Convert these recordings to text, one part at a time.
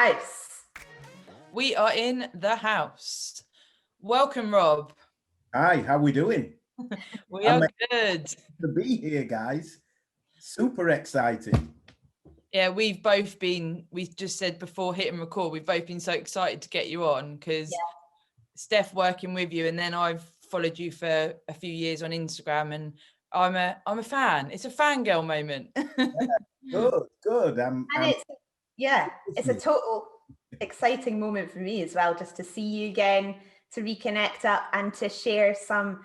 house. We are in the house. Welcome, Rob. Hi, how we doing? We are good. To be here, guys. Super excited. Yeah, we just said before hitting record, we've both been so excited to get you on because Steff working with you, and then I've followed you for a few years on Instagram, and I'm a fan. It's a fangirl moment. Good. It's a total exciting moment for me as well, just to see you again, to reconnect up and to share some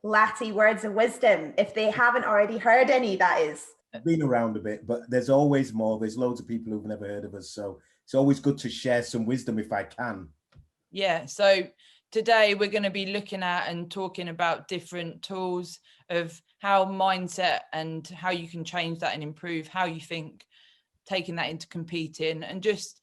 Latty words of wisdom, if they haven't already heard any, that is. I've been around a bit, but there's always more. There's loads of people who've never heard of us, so it's always good to share some wisdom if I can. Yeah, so today we're going to be looking at and talking about different tools of how mindset and how you can change that and improve how you think, taking that into competing. And just,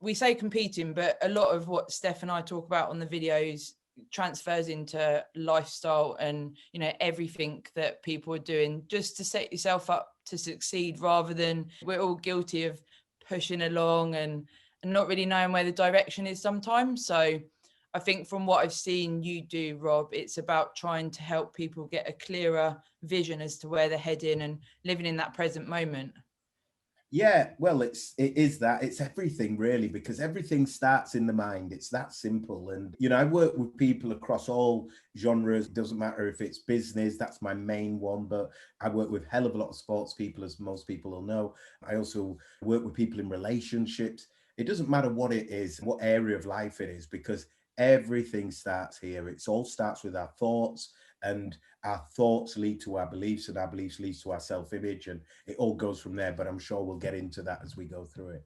we say competing, but a lot of what Steff and I talk about on the videos transfers into lifestyle and everything that people are doing just to set yourself up to succeed, rather than we're all guilty of pushing along and not really knowing where the direction is sometimes. So I think from what I've seen you do, Rob, it's about trying to help people get a clearer vision as to where they're heading and living in that present moment. Yeah, well, it's everything really, because everything starts in the mind. It's that simple. And, I work with people across all genres. It doesn't matter if it's business, that's my main one, but I work with a hell of a lot of sports people, as most people will know. I also work with people in relationships. It doesn't matter what it is, what area of life it is, because everything starts here. It all starts with our thoughts, and our thoughts lead to our beliefs, and our beliefs lead to our self-image, and it all goes from there. But I'm sure we'll get into that as we go through it.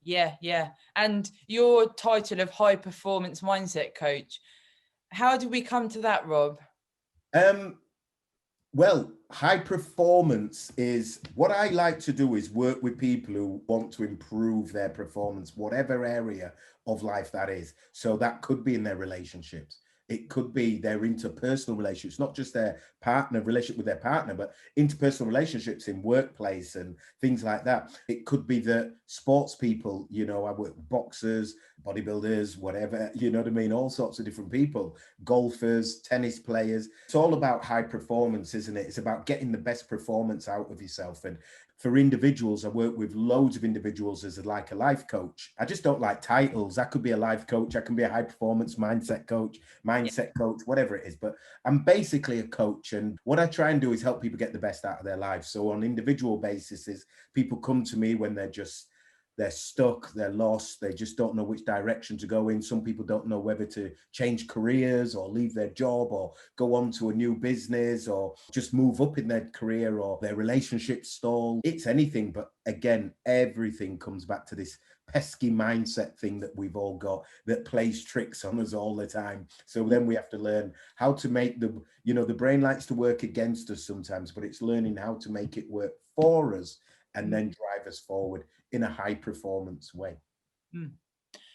Yeah. And your title of high performance mindset coach, how did we come to that, Rob? Well, high performance is what I like to do, is work with people who want to improve their performance, whatever area of life that is. So that could be in their relationships. It could be their interpersonal relationships, not just their relationship with their partner, but interpersonal relationships in workplace and things like that. It could be the sports people, I work with boxers, bodybuilders, whatever, you know what I mean? All sorts of different people, golfers, tennis players. It's all about high performance, isn't it? It's about getting the best performance out of yourself. And for individuals, I work with loads of individuals as a life coach. I just don't like titles. I could be a life coach. I can be a high performance mindset coach, whatever it is. But I'm basically a coach. And what I try and do is help people get the best out of their lives. So on individual basis, people come to me when they're stuck, they're lost, they just don't know which direction to go in. Some people don't know whether to change careers or leave their job or go on to a new business or just move up in their career, or their relationship stall. It's anything, but again, everything comes back to this pesky mindset thing that we've all got that plays tricks on us all the time. So then we have to learn how to make the brain likes to work against us sometimes, but it's learning how to make it work for us and then drive us forward in a high performance way.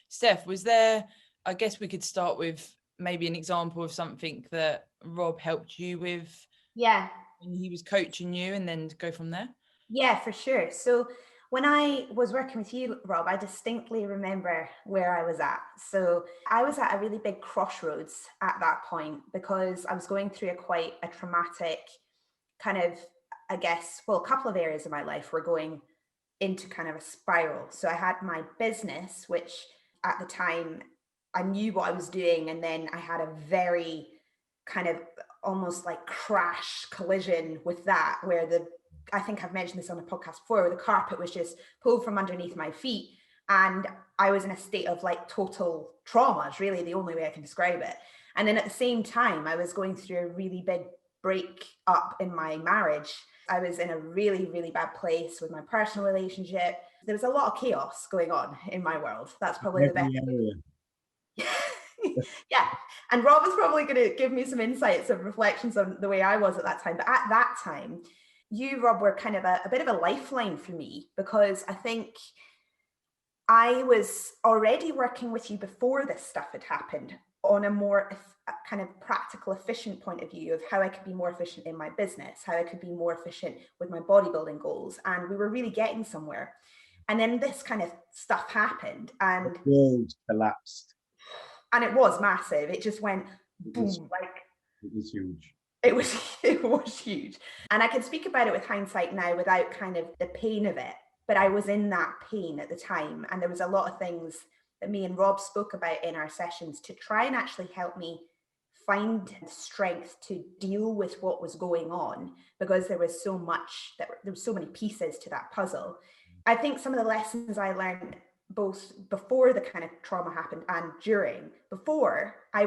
Steff, was there, I guess we could start with maybe an example of something that Rob helped you with. Yeah. When he was coaching you, and then go from there. Yeah, for sure. So when I was working with you, Rob, I distinctly remember where I was at. So I was at a really big crossroads at that point, because I was going through quite a traumatic kind of, I guess, a couple of areas of my life were going into kind of a spiral. So I had my business, which at the time I knew what I was doing. And then I had a very kind of almost like crash collision with that, where I think I've mentioned this on a podcast before, where the carpet was just pulled from underneath my feet. And I was in a state of like total trauma, is really the only way I can describe it. And then at the same time, I was going through a really big break up in my marriage. I was in a really, really bad place with my personal relationship. There was a lot of chaos going on in my world. That's probably the best. Yeah. And Rob is probably going to give me some insights and reflections on the way I was at that time. But at that time, you, Rob, were kind of a bit of a lifeline for me, because I think I was already working with you before this stuff had happened on a more kind of practical, efficient point of view of how I could be more efficient in my business, how I could be more efficient with my bodybuilding goals. And we were really getting somewhere. And then this kind of stuff happened, and The world collapsed. it was massive. It just went boom, It was huge. It was it was huge. And I can speak about it with hindsight now without kind of the pain of it. But I was in that pain at the time. And there was a lot of things that me and Rob spoke about in our sessions to try and actually help me find strength to deal with what was going on, because there was so much, there were so many pieces to that puzzle. I think some of the lessons I learned both before the kind of trauma happened and during, before I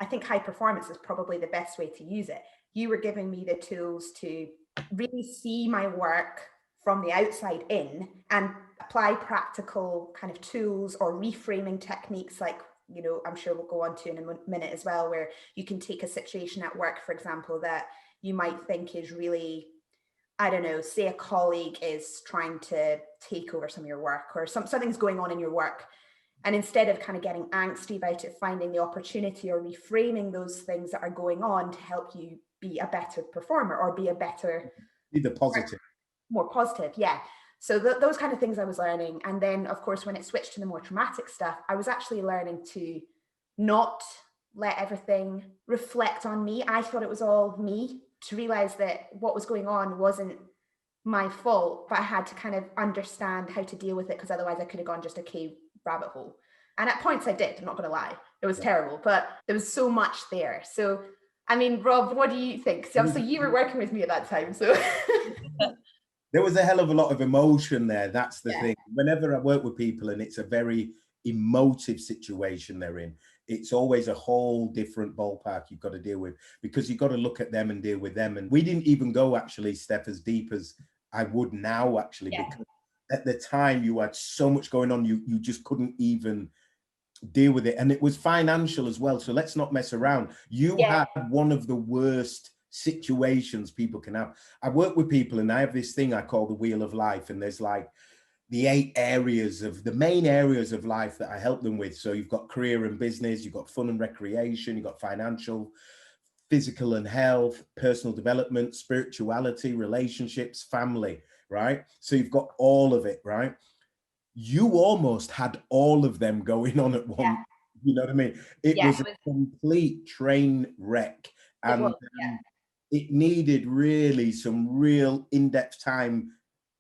think high performance is probably the best way to use it. You were giving me the tools to really see my work from the outside in and apply practical kind of tools or reframing techniques, like, you know, I'm sure we'll go on to in a minute as well, where you can take a situation at work, for example, that you might think is really, I don't know, say a colleague is trying to take over some of your work, or something's going on in your work. And instead of kind of getting angsty about it, finding the opportunity or reframing those things that are going on to help you be a better performer or be the positive. More positive. Yeah. So those kind of things I was learning. And then, of course, when it switched to the more traumatic stuff, I was actually learning to not let everything reflect on me. I thought it was all me, to realize that what was going on wasn't my fault, but I had to kind of understand how to deal with it, because otherwise I could have gone just a cave rabbit hole. And at points I did, I'm not going to lie. It was terrible, but there was so much there. So, I mean, Rob, what do you think? So you were working with me at that time, so... There was a hell of a lot of emotion there. That's the thing. Whenever I work with people and it's a very emotive situation they're in, it's always a whole different ballpark you've got to deal with, because you've got to look at them and deal with them. And we didn't even go, actually, Steff, as deep as I would now, actually, because at the time you had so much going on, you just couldn't even deal with it. And it was financial as well. So let's not mess around. You had one of the worst situations people can have. I work with people and I have this thing I call the wheel of life, and there's like the 8 areas of the main areas of life that I help them with. So you've got career and business, you've got fun and recreation, you've got financial, physical and health, personal development, spirituality, relationships, family, right? So you've got all of it, right? You almost had all of them going on at once. You know what I mean? It was a complete train wreck. And it needed really some real in-depth time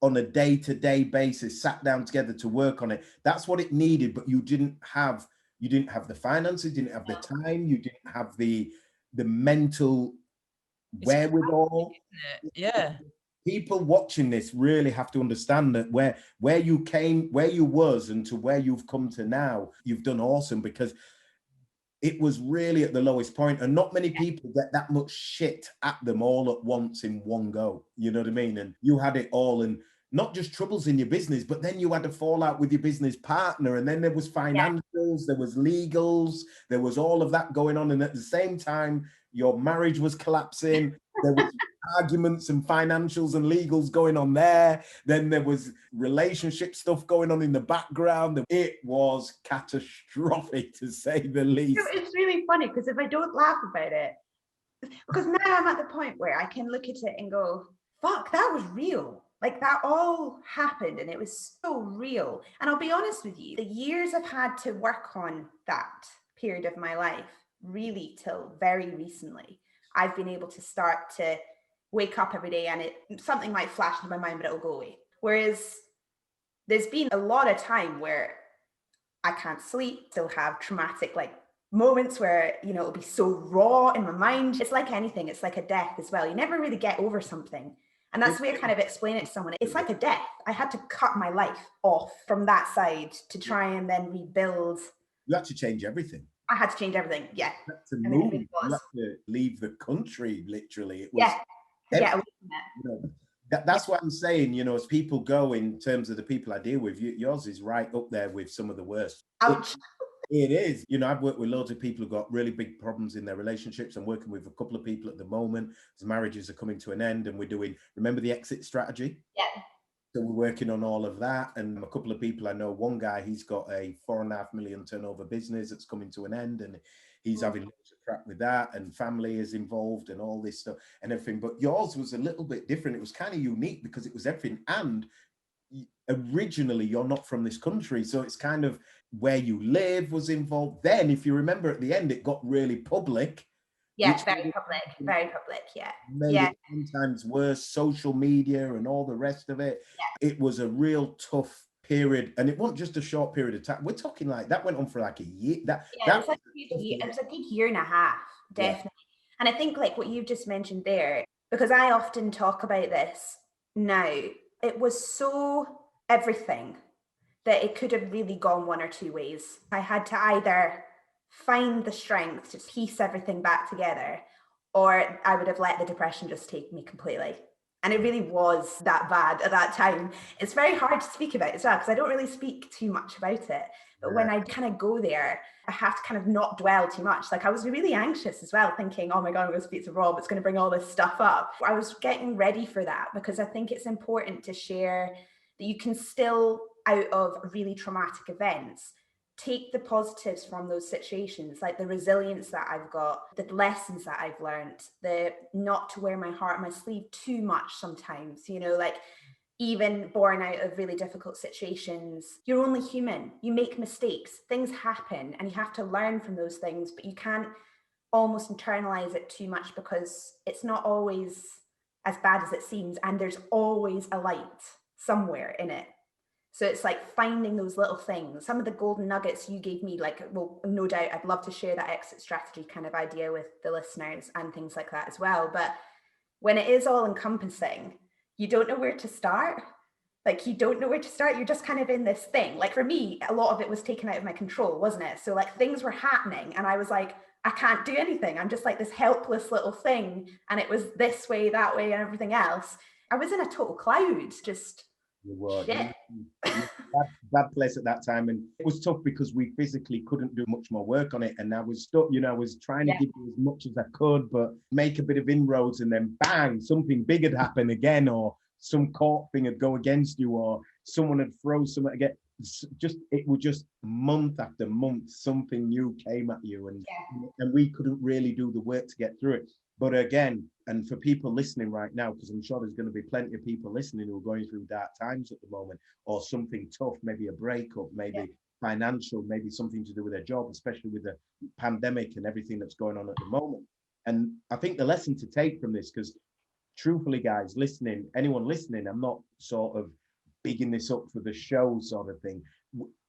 on a day-to-day basis, sat down together to work on it. That's what it needed, but you didn't have the finances, you didn't have the time, you didn't have the mental wherewithal. People watching this really have to understand that where you was and to where you've come to now, you've done awesome, because it was really at the lowest point, and not many people get that much shit at them all at once in one go. You know what I mean? And you had it all, and not just troubles in your business, but then you had a fallout with your business partner, and then there was financials, there was legals, there was all of that going on, and at the same time, your marriage was collapsing. There was arguments and financials and legals going on there. Then there was relationship stuff going on in the background. It was catastrophic, to say the least. It's really funny, because if I don't laugh about it, because now I'm at the point where I can look at it and go, fuck, that was real. Like, that all happened and it was so real. And I'll be honest with you, the years I've had to work on that period of my life, really till very recently, I've been able to start to wake up every day and something might flash into my mind, but it'll go away. Whereas there's been a lot of time where I can't sleep, still have traumatic moments where, you know, it'll be so raw in my mind. It's like anything, it's like a death as well. You never really get over something. And that's the way I kind of explain it to someone. It's like a death. I had to cut my life off from that side to try and then rebuild. You had to change everything. I had to change everything, yeah. You had to move. You had to leave the country, literally. It was that's what I'm saying, you know, as people go, in terms of the people I deal with, yours is right up there with some of the worst. Ouch. It is. You know, I've worked with loads of people who've got really big problems in their relationships. I'm working with a couple of people at the moment as marriages are coming to an end, and we're doing, remember the exit strategy? Yeah. So we're working on all of that. And a couple of people I know, one guy, he's got a 4.5 million turnover business that's coming to an end, and he's having lots of crap with that, and family is involved and all this stuff and everything. But yours was a little bit different. It was kind of unique because it was everything. And originally you're not from this country, so it's kind of where you live was involved. Then, if you remember at the end, it got really public. Yeah, Which very public. Yeah. made Yeah. it sometimes worse, social media and all the rest of it. Yeah. It was a real tough period, and it wasn't just a short period of time. We're talking like that went on for like a year. It was a good year and a half, definitely. Yeah. And I think like what you've just mentioned there, because I often talk about this now, it was so everything that it could have really gone one or two ways. I had to either find the strength to piece everything back together, or I would have let the depression just take me completely. And it really was that bad at that time. It's very hard to speak about as well, because I don't really speak too much about it. But when I kind of go there, I have to kind of not dwell too much. Like I was really anxious as well, thinking, oh my God, I'm going to speak to Rob. It's going to bring all this stuff up. I was getting ready for that, because I think it's important to share that you can still, out of really traumatic events, take the positives from those situations, like the resilience that I've got, the lessons that I've learned, the not to wear my heart on my sleeve too much sometimes, like even born out of really difficult situations. You're only human. You make mistakes. Things happen and you have to learn from those things, but you can't almost internalize it too much, because it's not always as bad as it seems. And there's always a light somewhere in it. So it's like finding those little things. Some of the golden nuggets you gave me, like, well, no doubt I'd love to share that exit strategy kind of idea with the listeners and things like that as well. But when it is all encompassing, you don't know where to start. Like, you don't know where to start. You're just kind of in this thing. Like for me, a lot of it was taken out of my control, wasn't it? So like things were happening and I was like, I can't do anything. I'm just like this helpless little thing. And it was this way, that way, and everything else. I was in a total cloud, just shit. Bad place at that time, and it was tough because we physically couldn't do much more work on it, and I was stuck. I was trying to give you as much as I could, but make a bit of inroads, and then bang, something big had happened again, or some court thing would go against you, or someone had thrown something again. It was just month after month, something new came at you, and we couldn't really do the work to get through it. But again, and for people listening right now, because I'm sure there's going to be plenty of people listening who are going through dark times at the moment, or something tough, maybe a breakup, maybe financial, maybe something to do with their job, especially with the pandemic and everything that's going on at the moment. And I think the lesson to take from this, because truthfully, guys, anyone listening, I'm not sort of bigging this up for the show sort of thing.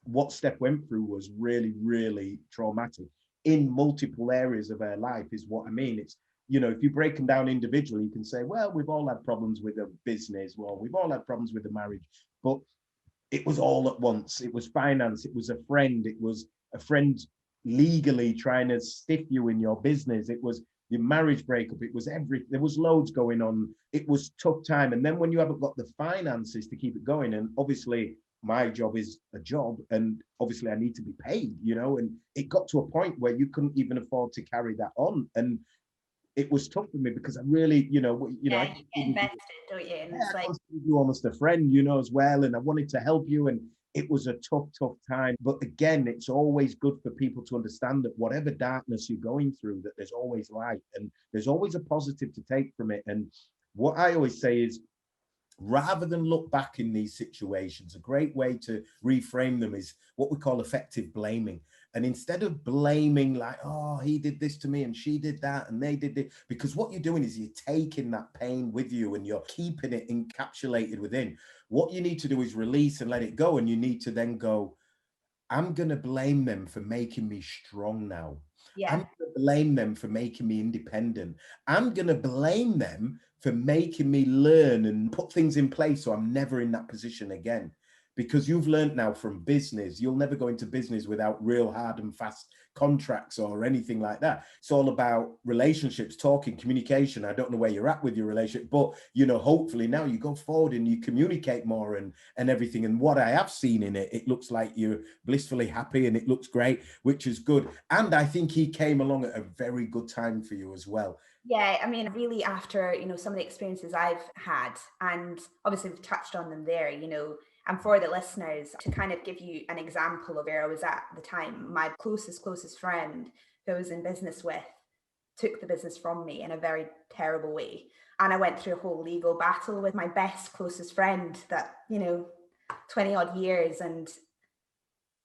What Steff went through was really, really traumatic in multiple areas of her life, is what I mean. It's, if you break them down individually, you can say, well, we've all had problems with a business, well, we've all had problems with a marriage, but it was all at once. It was finance, it was a friend legally trying to stiff you in your business, it was your marriage breakup, it was there was loads going on. It was tough time. And then when you haven't got the finances to keep it going, and obviously my job is a job, and obviously I need to be paid, and it got to a point where you couldn't even afford to carry that on. And it was tough for me, because I really, you get invested, don't you? And it's like, you almost a friend, as well, and I wanted to help you, and it was a tough time. But again, it's always good for people to understand that whatever darkness you're going through, that there's always light, and there's always a positive to take from it. And what I always say is, rather than look back in these situations, a great way to reframe them is what we call effective blaming. And instead of blaming like, oh, he did this to me and she did that and they did this, because what you're doing is you're taking that pain with you and you're keeping it encapsulated within. What you need to do is release and let it go. And you need to then go, I'm going to blame them for making me strong now. I'm going to blame them for making me independent. I'm going to blame them for making me learn and put things in place so I'm never in that position again. Because you've learned now from business, you'll never go into business without real hard and fast contracts or anything like that. It's all about relationships, talking, communication. I don't know where you're at with your relationship, but hopefully now you go forward and you communicate more and everything. And what I have seen in it, it looks like you're blissfully happy and it looks great, which is good. And I think he came along at a very good time for you as well. Yeah, I mean, really after, some of the experiences I've had, and obviously we've touched on them there, and for the listeners, to kind of give you an example of where I was at the time, my closest friend who I was in business with took the business from me in a very terrible way. And I went through a whole legal battle with my closest friend that, 20 odd years and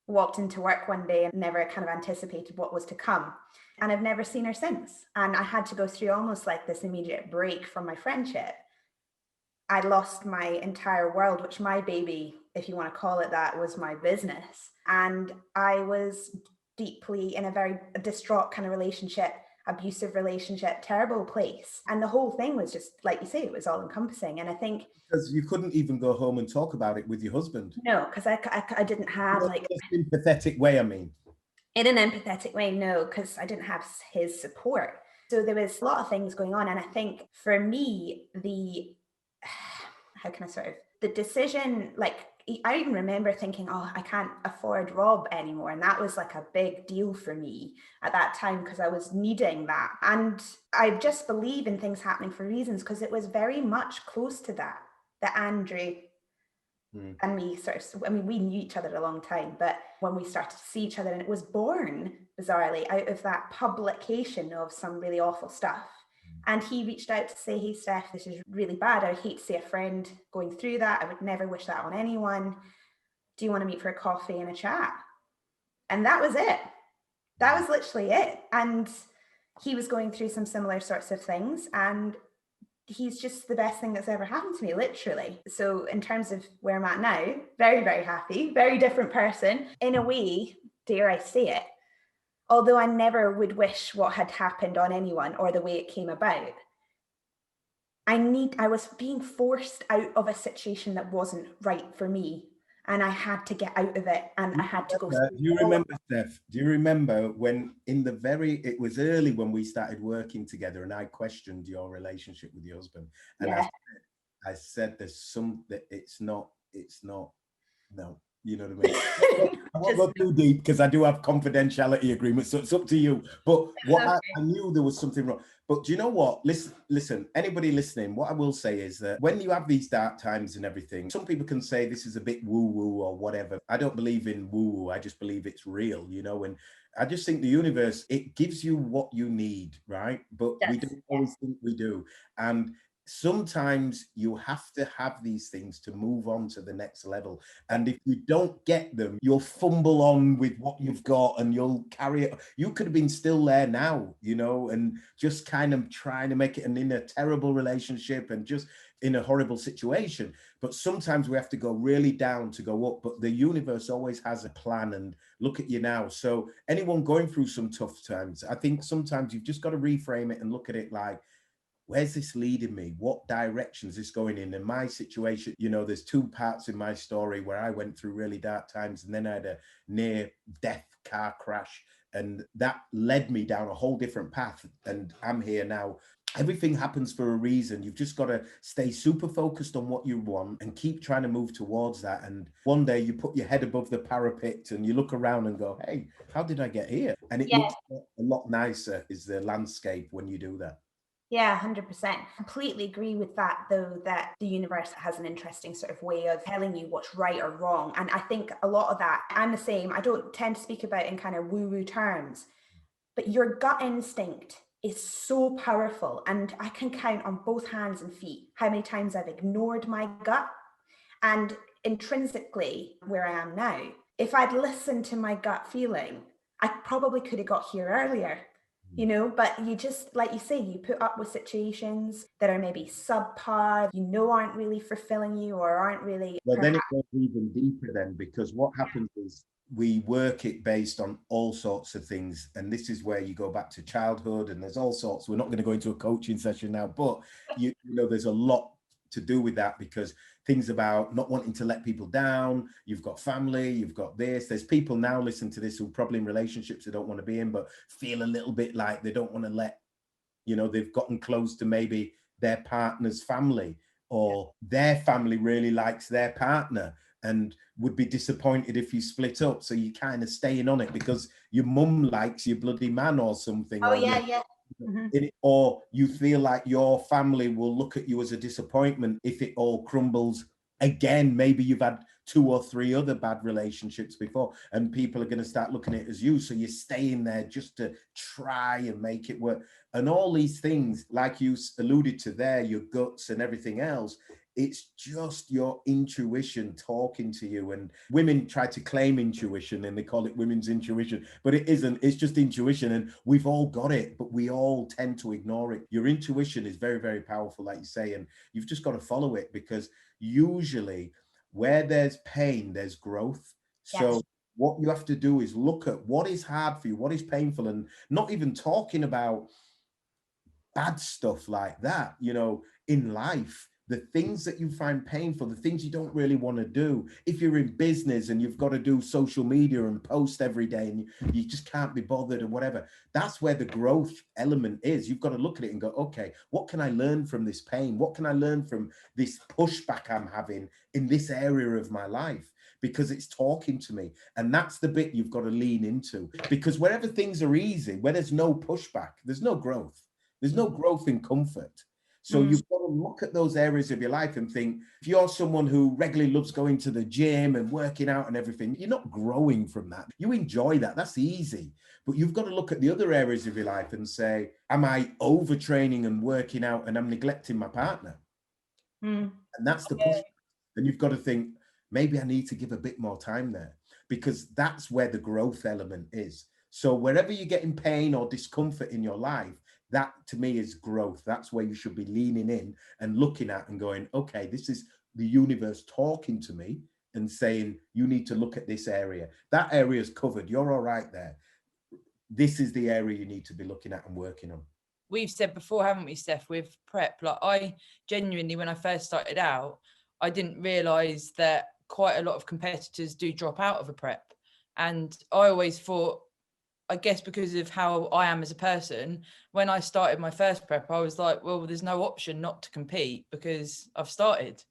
walked into work one day and never kind of anticipated what was to come. And I've never seen her since. And I had to go through almost like this immediate break from my friendship. I lost my entire world, which my baby, if you want to call it that, was my business. And I was deeply in a very distraught kind of relationship, abusive relationship, terrible place. And the whole thing was just, like you say, it was all encompassing. And I think... Because you couldn't even go home and talk about it with your husband. No, because I didn't have like... In a sympathetic way, I mean. In an empathetic way, no, because I didn't have his support. So there was a lot of things going on. And I think for me, how can I sort of, the decision, like, I even remember thinking, oh, I can't afford Rob anymore. And that was like a big deal for me at that time because I was needing that. And I just believe in things happening for reasons because it was very much close to that Andrew and me sort of, I mean, we knew each other a long time, but when we started to see each other, and it was born bizarrely out of that publication of some really awful stuff. And he reached out to say, hey, Steff, this is really bad. I would hate to see a friend going through that. I would never wish that on anyone. Do you want to meet for a coffee and a chat? And that was it. That was literally it. And he was going through some similar sorts of things. And he's just the best thing that's ever happened to me, literally. So in terms of where I'm at now, very, very happy, very different person. In a way, dare I say it, although I never would wish what had happened on anyone or the way it came about, I was being forced out of a situation that wasn't right for me. And I had to get out of it and I had to go. Do you remember, Steff? Do you remember when it was early when we started working together and I questioned your relationship with your husband? And yeah. I said there's some that it's not, no. You know what I mean? I won't go too deep because I do have confidentiality agreements, so it's up to you. But what I knew there was something wrong. But do you know what? Listen, anybody listening, what I will say is that when you have these dark times and everything, some people can say this is a bit woo-woo or whatever. I don't believe in woo-woo. I just believe it's real, you know, and I just think the universe, it gives you what you need, right? But we don't always think we do. And sometimes you have to have these things to move on to the next level. And if you don't get them, you'll fumble on with what you've got and you'll carry it. You could have been still there now, you know, and just kind of trying to make it in a terrible relationship and just in a horrible situation. But sometimes we have to go really down to go up. But the universe always has a plan, and look at you now. So anyone going through some tough times, I think sometimes you've just got to reframe it and look at it like, where's this leading me? What direction is this going in? In my situation, you know, there's two parts in my story where I went through really dark times and then I had a near death car crash, and that led me down a whole different path. And I'm here now. Everything happens for a reason. You've just got to stay super focused on what you want and keep trying to move towards that. And one day you put your head above the parapet and you look around and go, hey, how did I get here? And it looks a lot nicer, is the landscape, when you do that. Yeah, 100%. Completely agree with that, though, that the universe has an interesting sort of way of telling you what's right or wrong. And I think a lot of that, I'm the same. I don't tend to speak about in kind of woo-woo terms, but your gut instinct is so powerful. And I can count on both hands and feet how many times I've ignored my gut. And intrinsically, where I am now, if I'd listened to my gut feeling, I probably could have got here earlier. You know, but you just, like you say, you put up with situations that are maybe subpar, you know, aren't really fulfilling you or aren't really. Well, then it goes even deeper then, because what happens is we work it based on all sorts of things. And this is where you go back to childhood and there's all sorts. We're not going to go into a coaching session now, but you know, there's a lot to do with that, because things about not wanting to let people down, you've got family, you've got this, there's people now listening to this who are probably in relationships they don't want to be in, but feel a little bit like they don't want to let, you know, they've gotten close to maybe their partner's family, or their family really likes their partner and would be disappointed if you split up, so you kind of staying on it because your mum likes your bloody man or something. Oh, yeah. Or you feel like your family will look at you as a disappointment if it all crumbles again. Maybe you've had 2 or 3 other bad relationships before and people are going to start looking at it as you, so you're staying there just to try and make it work. And all these things, like you alluded to there, your guts and everything else, It's just your intuition talking to you. And women try to claim intuition and they call it women's intuition, but it isn't. It's just intuition. And we've all got it, but we all tend to ignore it. Your intuition is very, very powerful, like you say, and you've just got to follow it, because usually where there's pain, there's growth. So Yes. what you have to do is look at what is hard for you, what is painful, and not even talking about bad stuff like that, in life, the things that you find painful, the things you don't really want to do. If you're in business and you've got to do social media and post every day and you just can't be bothered or whatever, that's where the growth element is. You've got to look at it and go, okay, what can I learn from this pain? What can I learn from this pushback I'm having in this area of my life? Because it's talking to me. And that's the bit you've got to lean into, because wherever things are easy, where there's no pushback, there's no growth. There's no growth in comfort. So you've got to look at those areas of your life and think, if you're someone who regularly loves going to the gym and working out and everything, you're not growing from that. You enjoy that. That's easy. But you've got to look at the other areas of your life and say, am I overtraining and working out and I'm neglecting my partner? And that's the push. And you've got to think, maybe I need to give a bit more time there, because that's where the growth element is. So wherever you get in pain or discomfort in your life, that to me is growth. That's where you should be leaning in and looking at and going, okay, this is the universe talking to me and saying, you need to look at this area. That area is covered. You're all right there. This is the area you need to be looking at and working on. We've said before, haven't we, Steff, with prep, like I genuinely, when I first started out, I didn't realise that quite a lot of competitors do drop out of a prep. And I always thought, I guess because of how I am as a person, when I started my first prep, I was like, well, there's no option not to compete because I've started.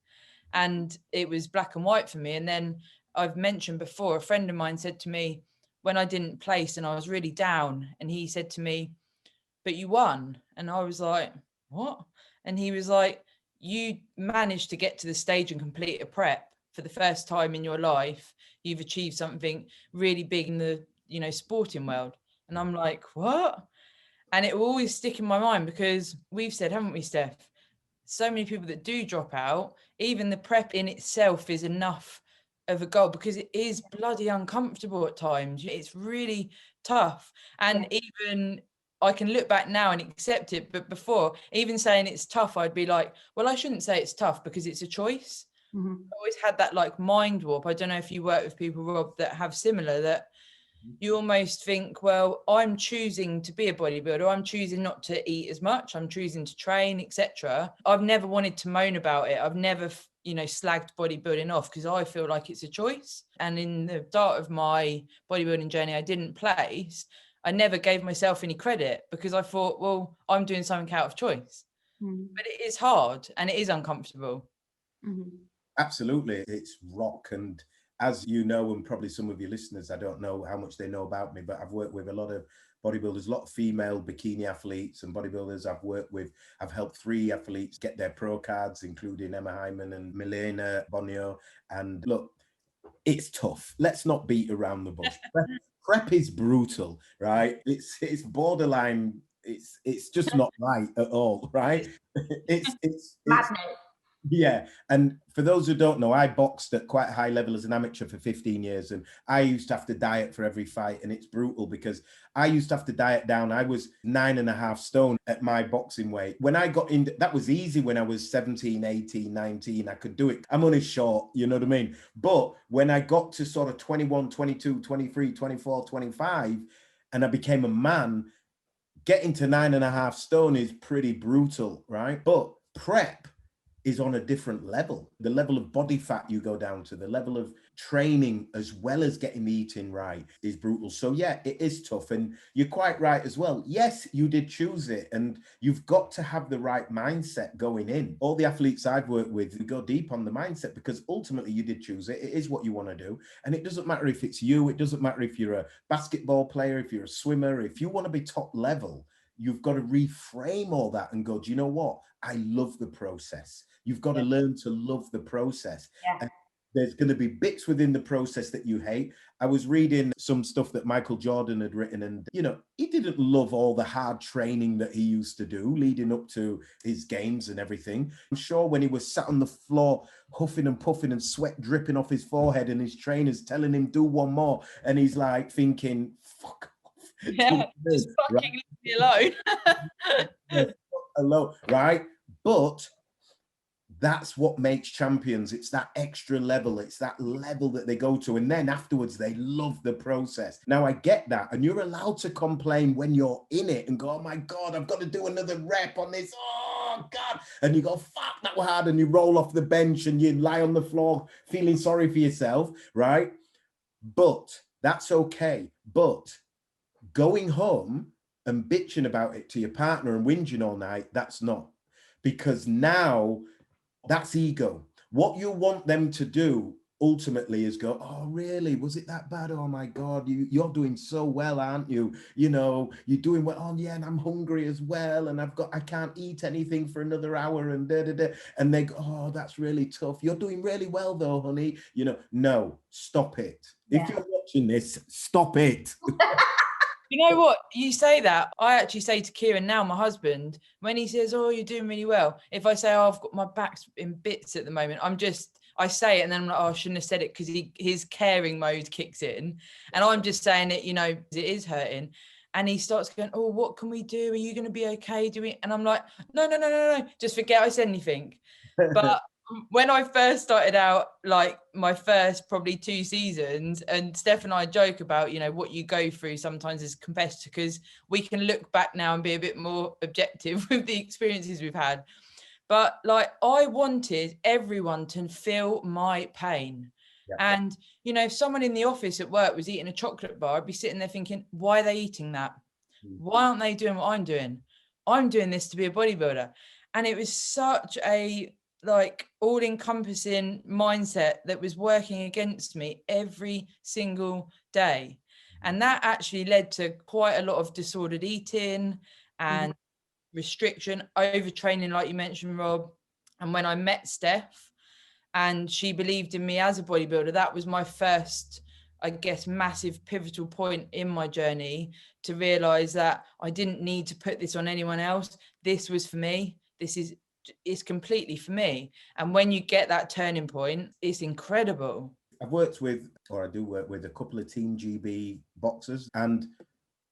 And it was black and white for me. And then I've mentioned before, a friend of mine said to me when I didn't place and I was really down, and he said to me, but you won. And I was like, what? And he was like, you managed to get to the stage and complete a prep for the first time in your life. You've achieved something really big in the sporting world. And I'm like, what? And it will always stick in my mind, because we've said, haven't we, Steff, so many people that do drop out, even the prep in itself is enough of a goal, because it is bloody uncomfortable at times. It's really tough. And even I can look back now and accept it, but before, even saying it's tough, I'd be like, well, I shouldn't say it's tough because it's a choice. I always had that like mind warp. I don't know if you work with people, Rob, that have similar, that you almost think, well, I'm choosing to be a bodybuilder, I'm choosing not to eat as much, I'm choosing to train, etc. I've never wanted to moan about it. I've never slagged bodybuilding off, because I feel like it's a choice. And in the start of my bodybuilding journey, I didn't place. I never gave myself any credit, because I thought, well, I'm doing something out of choice. But it is hard and it is uncomfortable. Absolutely. It's rock. And as you know, and probably some of your listeners, I don't know how much they know about me, but I've worked with a lot of bodybuilders, a lot of female bikini athletes and bodybuilders I've worked with. I've helped 3 athletes get their pro cards, including Emma Hyman and Milena Bonio. And look, it's tough. Let's not beat around the bush. Prep is brutal, right? It's borderline. It's just not right at all, right? It's Madness. yeah. And for those who don't know, I boxed at quite a high level as an amateur for 15 years. And I used to have to diet for every fight. And it's brutal, because I used to have to diet down. I was 9.5 stone at my boxing weight. When I got in, that was easy when I was 17, 18, 19. I could do it. I'm only short, you know what I mean? But when I got to sort of 21, 22, 23, 24, 25, and I became a man, getting to 9.5 stone is pretty brutal, right? But prep is on a different level. The level of body fat you go down to, the level of training, as well as getting the eating right, is brutal. So yeah, it is tough. And you're quite right as well. Yes, you did choose it, and you've got to have the right mindset going in. All the athletes I've worked with, we go deep on the mindset, because ultimately you did choose it. It is what you want to do. And it doesn't matter if it's you, it doesn't matter if you're a basketball player, if you're a swimmer, if you want to be top level, you've got to reframe all that and go, do you know what? I love the process. You've got to learn to love the process. Yeah. And There's going to be bits within the process that you hate. I was reading some stuff that Michael Jordan had written, and, you know, he didn't love all the hard training that he used to do leading up to his games and everything. I'm sure when he was sat on the floor, huffing and puffing and sweat dripping off his forehead, and his trainers telling him, do one more. And he's like thinking, fuck off. Yeah, just fucking leave me alone. Yeah, alone, right? But that's what makes champions. It's that extra level. It's that level that they go to. And then afterwards, they love the process. Now, I get that. And you're allowed to complain when you're in it and go, oh my God, I've got to do another rep on this. Oh God. And you go, fuck, that was hard. And you roll off the bench and you lie on the floor feeling sorry for yourself, right? But that's okay. But going home and bitching about it to your partner and whinging all night, that's not. Because now, that's ego. What you want them to do ultimately is go, oh, really? Was it that bad? Oh my God, you're doing so well, aren't you? You know, you're doing well. Oh yeah, and I'm hungry as well. And I can't eat anything for another hour and da, da, da. And they go, oh, that's really tough. You're doing really well though, honey. You know, no, stop it. Yeah. If you're watching this, stop it. You know what? You say that. I actually say to Kieran now, my husband, when he says, oh, you're doing really well. If I say, oh, I've got my back's in bits at the moment, I say it and then I'm like, oh, I shouldn't have said it, because his caring mode kicks in. And I'm just saying it, you know, it is hurting. And he starts going, oh, what can we do? Are you going to be okay? And I'm like, no. Just forget I said anything. But when I first started out, like my first probably 2 seasons, and Steff and I joke about, you know, what you go through sometimes as competitor, because we can look back now and be a bit more objective with the experiences we've had. But like, I wanted everyone to feel my pain. Yeah. And, you know, if someone in the office at work was eating a chocolate bar, I'd be sitting there thinking, why are they eating that? Why aren't they doing what I'm doing? I'm doing this to be a bodybuilder. And it was such a like all-encompassing mindset that was working against me every single day. And that actually led to quite a lot of disordered eating and restriction, overtraining, like you mentioned, Rob. And when I met Steff and she believed in me as a bodybuilder, that was my first, I guess, massive pivotal point in my journey to realize that I didn't need to put this on anyone else. This was for me. It's completely for me. And when you get that turning point, it's incredible. I've worked with, or I do work with, a couple of Team GB boxers, and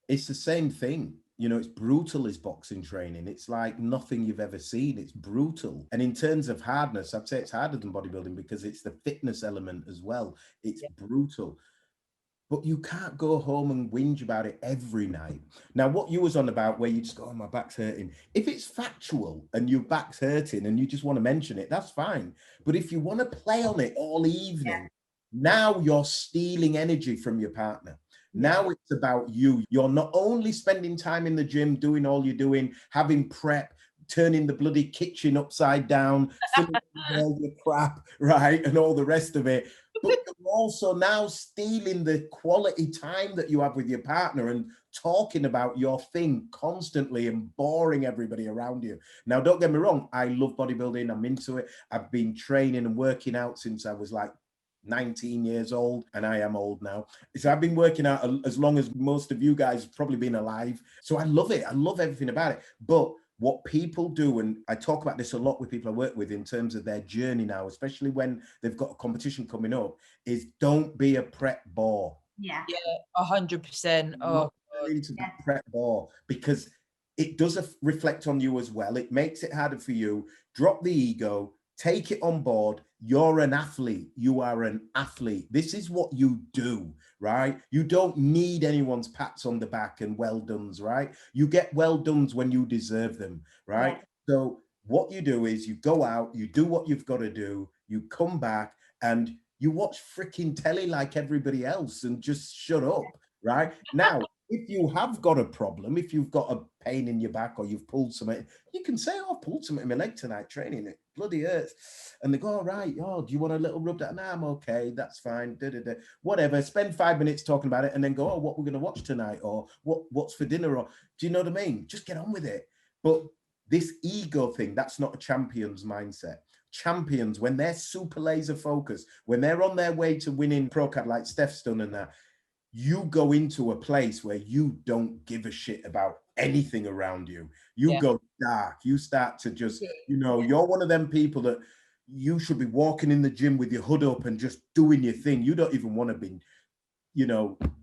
it's the same thing. You know, it's brutal, is boxing training. It's like nothing you've ever seen. It's brutal. And in terms of hardness, I'd say it's harder than bodybuilding because it's the fitness element as well. It's brutal. But you can't go home and whinge about it every night. Now, what you was on about, where you just go, oh, my back's hurting. If it's factual and your back's hurting and you just want to mention it, that's fine. But if you want to play on it all evening, now you're stealing energy from your partner. Now it's about you. You're not only spending time in the gym, doing all you're doing, having prep, turning the bloody kitchen upside down, filling all your crap, right, and all the rest of it. But you're also now stealing the quality time that you have with your partner and talking about your thing constantly and boring everybody around you. Now, don't get me wrong. I love bodybuilding. I'm into it. I've been training and working out since I was like 19 years old, and I am old now. So I've been working out as long as most of you guys have probably been alive. So I love it. I love everything about it. But what people do, and I talk about this a lot with people I work with in terms of their journey now, especially when they've got a competition coming up, is don't be a prep bore. Yeah, 100%. Oh, into the prep bore, because it does reflect on you as well. It makes it harder for you. Drop the ego, take it on board. You're an athlete. You are an athlete. This is what you do, right? You don't need anyone's pats on the back and well dones, right? You get well dones when you deserve them, right? Yeah. So what you do is you go out, you do what you've got to do, you come back and you watch freaking telly like everybody else and just shut up, right? Now, if you have got a problem, if you've got a pain in your back or you've pulled something, you can say, oh, I pulled something in my leg tonight training, it bloody hurts. And they go, all right, oh, do you want a little rub that? Nah, I'm okay, that's fine, whatever. Spend 5 minutes talking about it and then go, oh, what we're going to watch tonight, or what's for dinner, or do you know what I mean? Just get on with it. But this ego thing, that's not a champion's mindset. champions, when they're super laser focused, when they're on their way to winning pro card like Steff's done and that, you go into a place where you don't give a shit about anything around you. You go dark. You start to just, you're one of them people that you should be walking in the gym with your hood up and just doing your thing. You don't even want to be,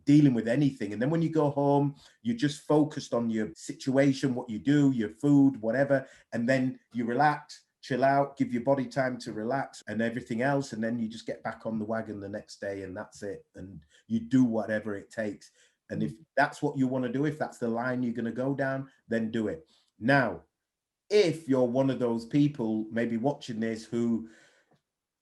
dealing with anything. And then when you go home, you're just focused on your situation, what you do, your food, whatever. And then you relax, chill out, give your body time to relax and everything else. And then you just get back on the wagon the next day and that's it. And you do whatever it takes. And if that's what you want to do, if that's the line you're going to go down, then do it. Now, if you're one of those people maybe watching this who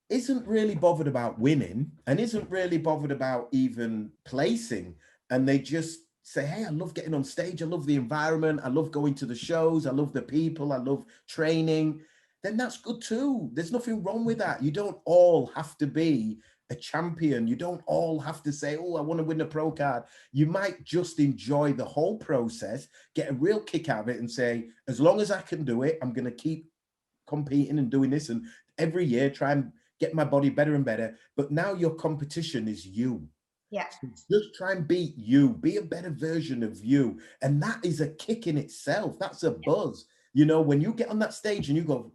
isn't really bothered about winning and isn't really bothered about even placing, and they just say, hey, I love getting on stage, I love the environment, I love going to the shows, I love the people, I love training, then that's good too. There's nothing wrong with that. You don't all have to be a champion. You don't all have to say, oh, I want to win a pro card. You might just enjoy the whole process, get a real kick out of it and say, as long as I can do it, I'm going to keep competing and doing this, and every year try and get my body better and better. But now your competition is you. Yeah. So just try and beat you, be a better version of you. And that is a kick in itself. That's a buzz. When you get on that stage and you go,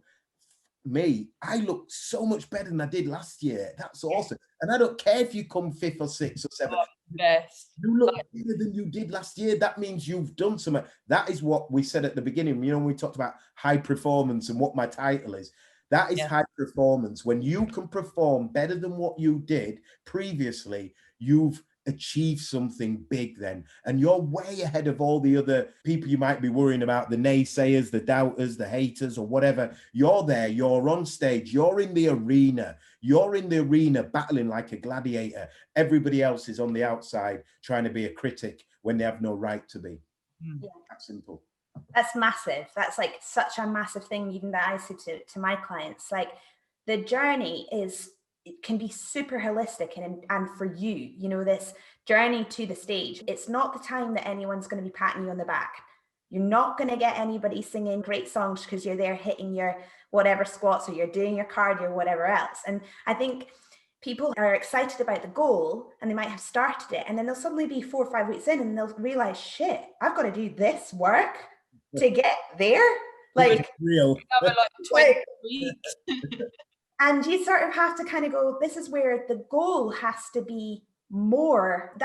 me, I look so much better than I did last year. That's awesome. And I don't care if you come 5th or 6th or 7th. Best. You look better than you did last year. That means you've done something. That is what we said at the beginning. When we talked about high performance and what my title is. That is high performance. When you can perform better than what you did previously, you've achieved something big then. And you're way ahead of all the other people you might be worrying about, the naysayers, the doubters, the haters, or whatever. You're there, you're on stage, you're in the arena. You're in the arena battling like a gladiator. Everybody else is on the outside trying to be a critic when they have no right to be. That's simple. That's massive. That's like such a massive thing, even that I say to my clients. Like, the journey it can be super holistic and for you, this journey to the stage. It's not the time that anyone's going to be patting you on the back. You're not going to get anybody singing great songs because you're there hitting your whatever squats or you're doing your cardio or whatever else. And I think people are excited about the goal and they might have started it, and then they'll suddenly be 4 or 5 weeks in and they'll realize, shit, I've got to do this work to get there. Like, real. Like 20 weeks. And you sort of have to kind of go, this is where the goal has to be more.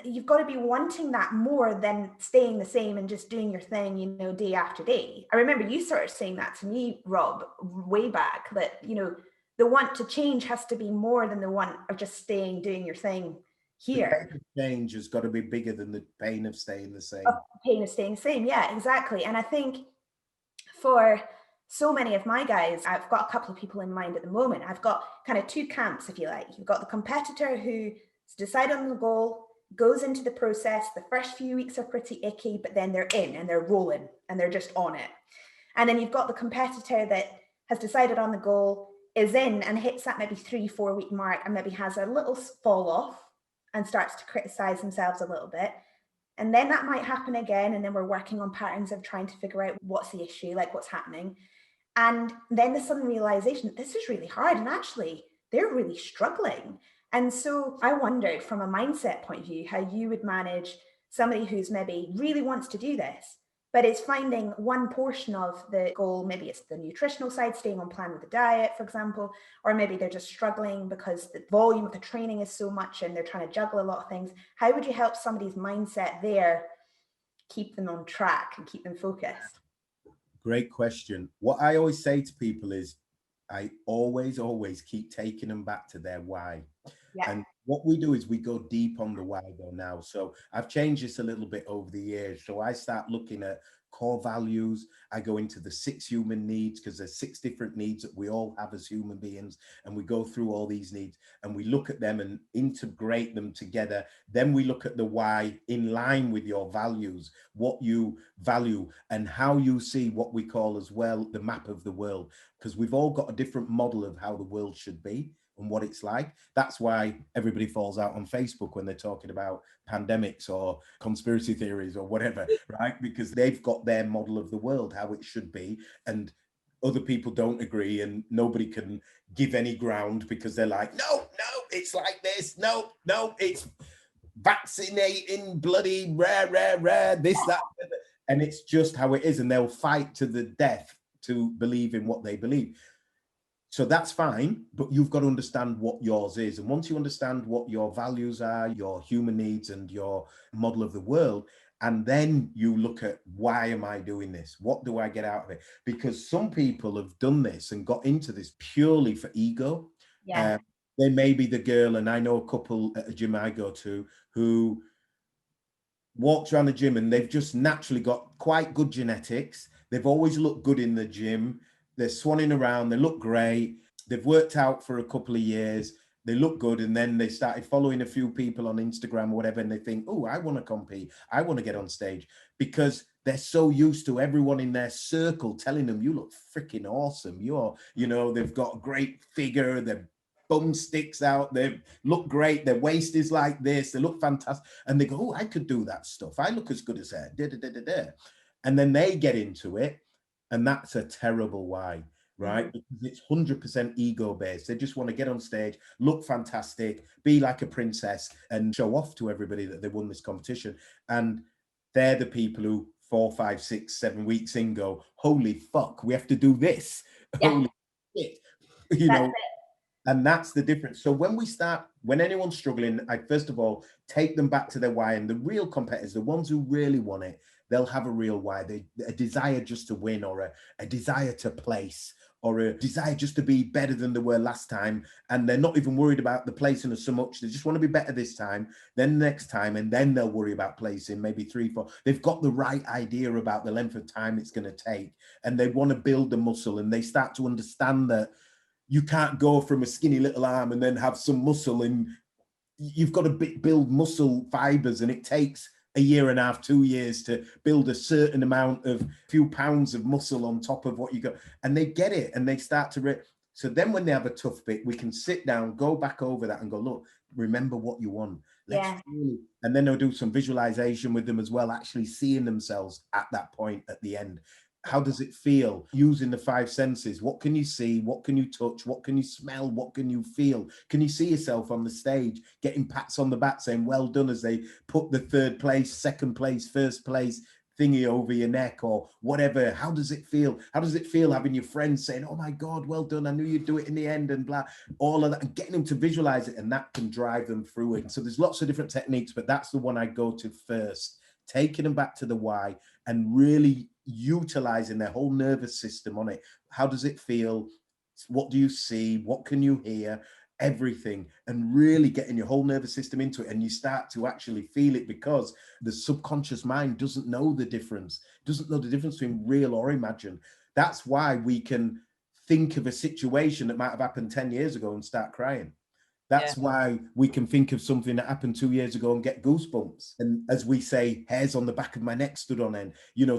You've got to be wanting that more than staying the same and just doing your thing, day after day. I remember you sort of saying that to me, Rob, way back, that, the want to change has to be more than the want of just doing your thing here. The pain of change has got to be bigger than the pain of staying the same. Pain of staying the same. Yeah, exactly. And I think for so many of my guys, I've got a couple of people in mind at the moment. I've got kind of 2 camps, if you like. You've got the competitor who's decided on the goal, goes into the process. The first few weeks are pretty icky, but then they're in and they're rolling and they're just on it. And then you've got the competitor that has decided on the goal, is in and hits that maybe 3-4 week mark and maybe has a little fall off and starts to criticize themselves a little bit. And then that might happen again. And then we're working on patterns of trying to figure out what's the issue, like what's happening. And then the sudden realization that this is really hard and actually they're really struggling. And so I wondered, from a mindset point of view, how you would manage somebody who's maybe really wants to do this, but is finding one portion of the goal. Maybe it's the nutritional side, staying on plan with the diet, for example, or maybe they're just struggling because the volume of the training is so much and they're trying to juggle a lot of things. How would you help somebody's mindset there keep them on track and keep them focused? Great question. What I always say to people is I always keep taking them back to their why. Yeah. And what we do is we go deep on the why though now. So I've changed this a little bit over the years. So I start looking at core values. I go into the 6 human needs, because there's 6 different needs that we all have as human beings. And we go through all these needs and we look at them and integrate them together. Then we look at the why in line with your values, what you value and how you see what we call as well the map of the world, because we've all got a different model of how the world should be and what it's like. That's why everybody falls out on Facebook when they're talking about pandemics or conspiracy theories or whatever, right? Because they've got their model of the world, how it should be. And other people don't agree, and nobody can give any ground because they're like, no, it's like this. No, it's vaccinating, bloody rare, this, that. And it's just how it is. And they'll fight to the death to believe in what they believe. So that's fine, but you've got to understand what yours is. And once you understand what your values are, your human needs and your model of the world, and then you look at, why am I doing this? What do I get out of it? Because some people have done this and got into this purely for ego. Yeah. They may be the girl, and I know a couple at a gym I go to who walks around the gym and they've just naturally got quite good genetics. They've always looked good in the gym. They're swanning around. They look great. They've worked out for a couple of years. They look good. And then they started following a few people on Instagram or whatever. And they think, oh, I want to compete. I want to get on stage, because they're so used to everyone in their circle telling them, you look freaking awesome. They've got a great figure. Their bum sticks out. They look great. Their waist is like this. They look fantastic. And they go, oh, I could do that stuff. I look as good as her. And then they get into it. And that's a terrible why, right? Because it's 100% ego based. They just want to get on stage, look fantastic, be like a princess, and show off to everybody that they won this competition. And they're the people who 4, 5, 6, 7 weeks in go, holy fuck, we have to do this. Yeah. Holy shit. And that's the difference. So when anyone's struggling, I first of all take them back to their why. And the real competitors, the ones who really want it, they'll have a real why. A desire just to win, or a desire to place, or a desire just to be better than they were last time. And they're not even worried about the placing so much. They just want to be better this time, then next time, and then they'll worry about placing, maybe 3, 4. They've got the right idea about the length of time it's going to take, and they want to build the muscle, and they start to understand that you can't go from a skinny little arm and then have some muscle, and you've got to build muscle fibers, and it takes a year and a half, 2 years to build a certain amount of few pounds of muscle on top of what you got. And they get it, and they start to so then when they have a tough bit, we can sit down, go back over that and go, look, remember what you want. And then they'll do some visualization with them as well, actually seeing themselves at that point at the end. How does it feel? Using the 5 senses. What can you see? What can you touch? What can you smell? What can you feel? Can you see yourself on the stage getting pats on the back saying, well done, as they put the 3rd place, 2nd place, 1st place thingy over your neck or whatever? How does it feel? How does it feel having your friends saying, oh my God, well done, I knew you'd do it in the end, and blah, all of that, and getting them to visualize it, and that can drive them through it. So there's lots of different techniques, but that's the one I go to first, taking them back to the why and really utilizing their whole nervous system on it. How does it feel? What do you see? What can you hear? Everything, and really getting your whole nervous system into it, and you start to actually feel it, because the subconscious mind doesn't know the difference between real or imagined. That's why we can think of a situation that might have happened 10 years ago and start crying. That's why we can think of something that happened 2 years ago and get goosebumps. And as we say, hairs on the back of my neck stood on end,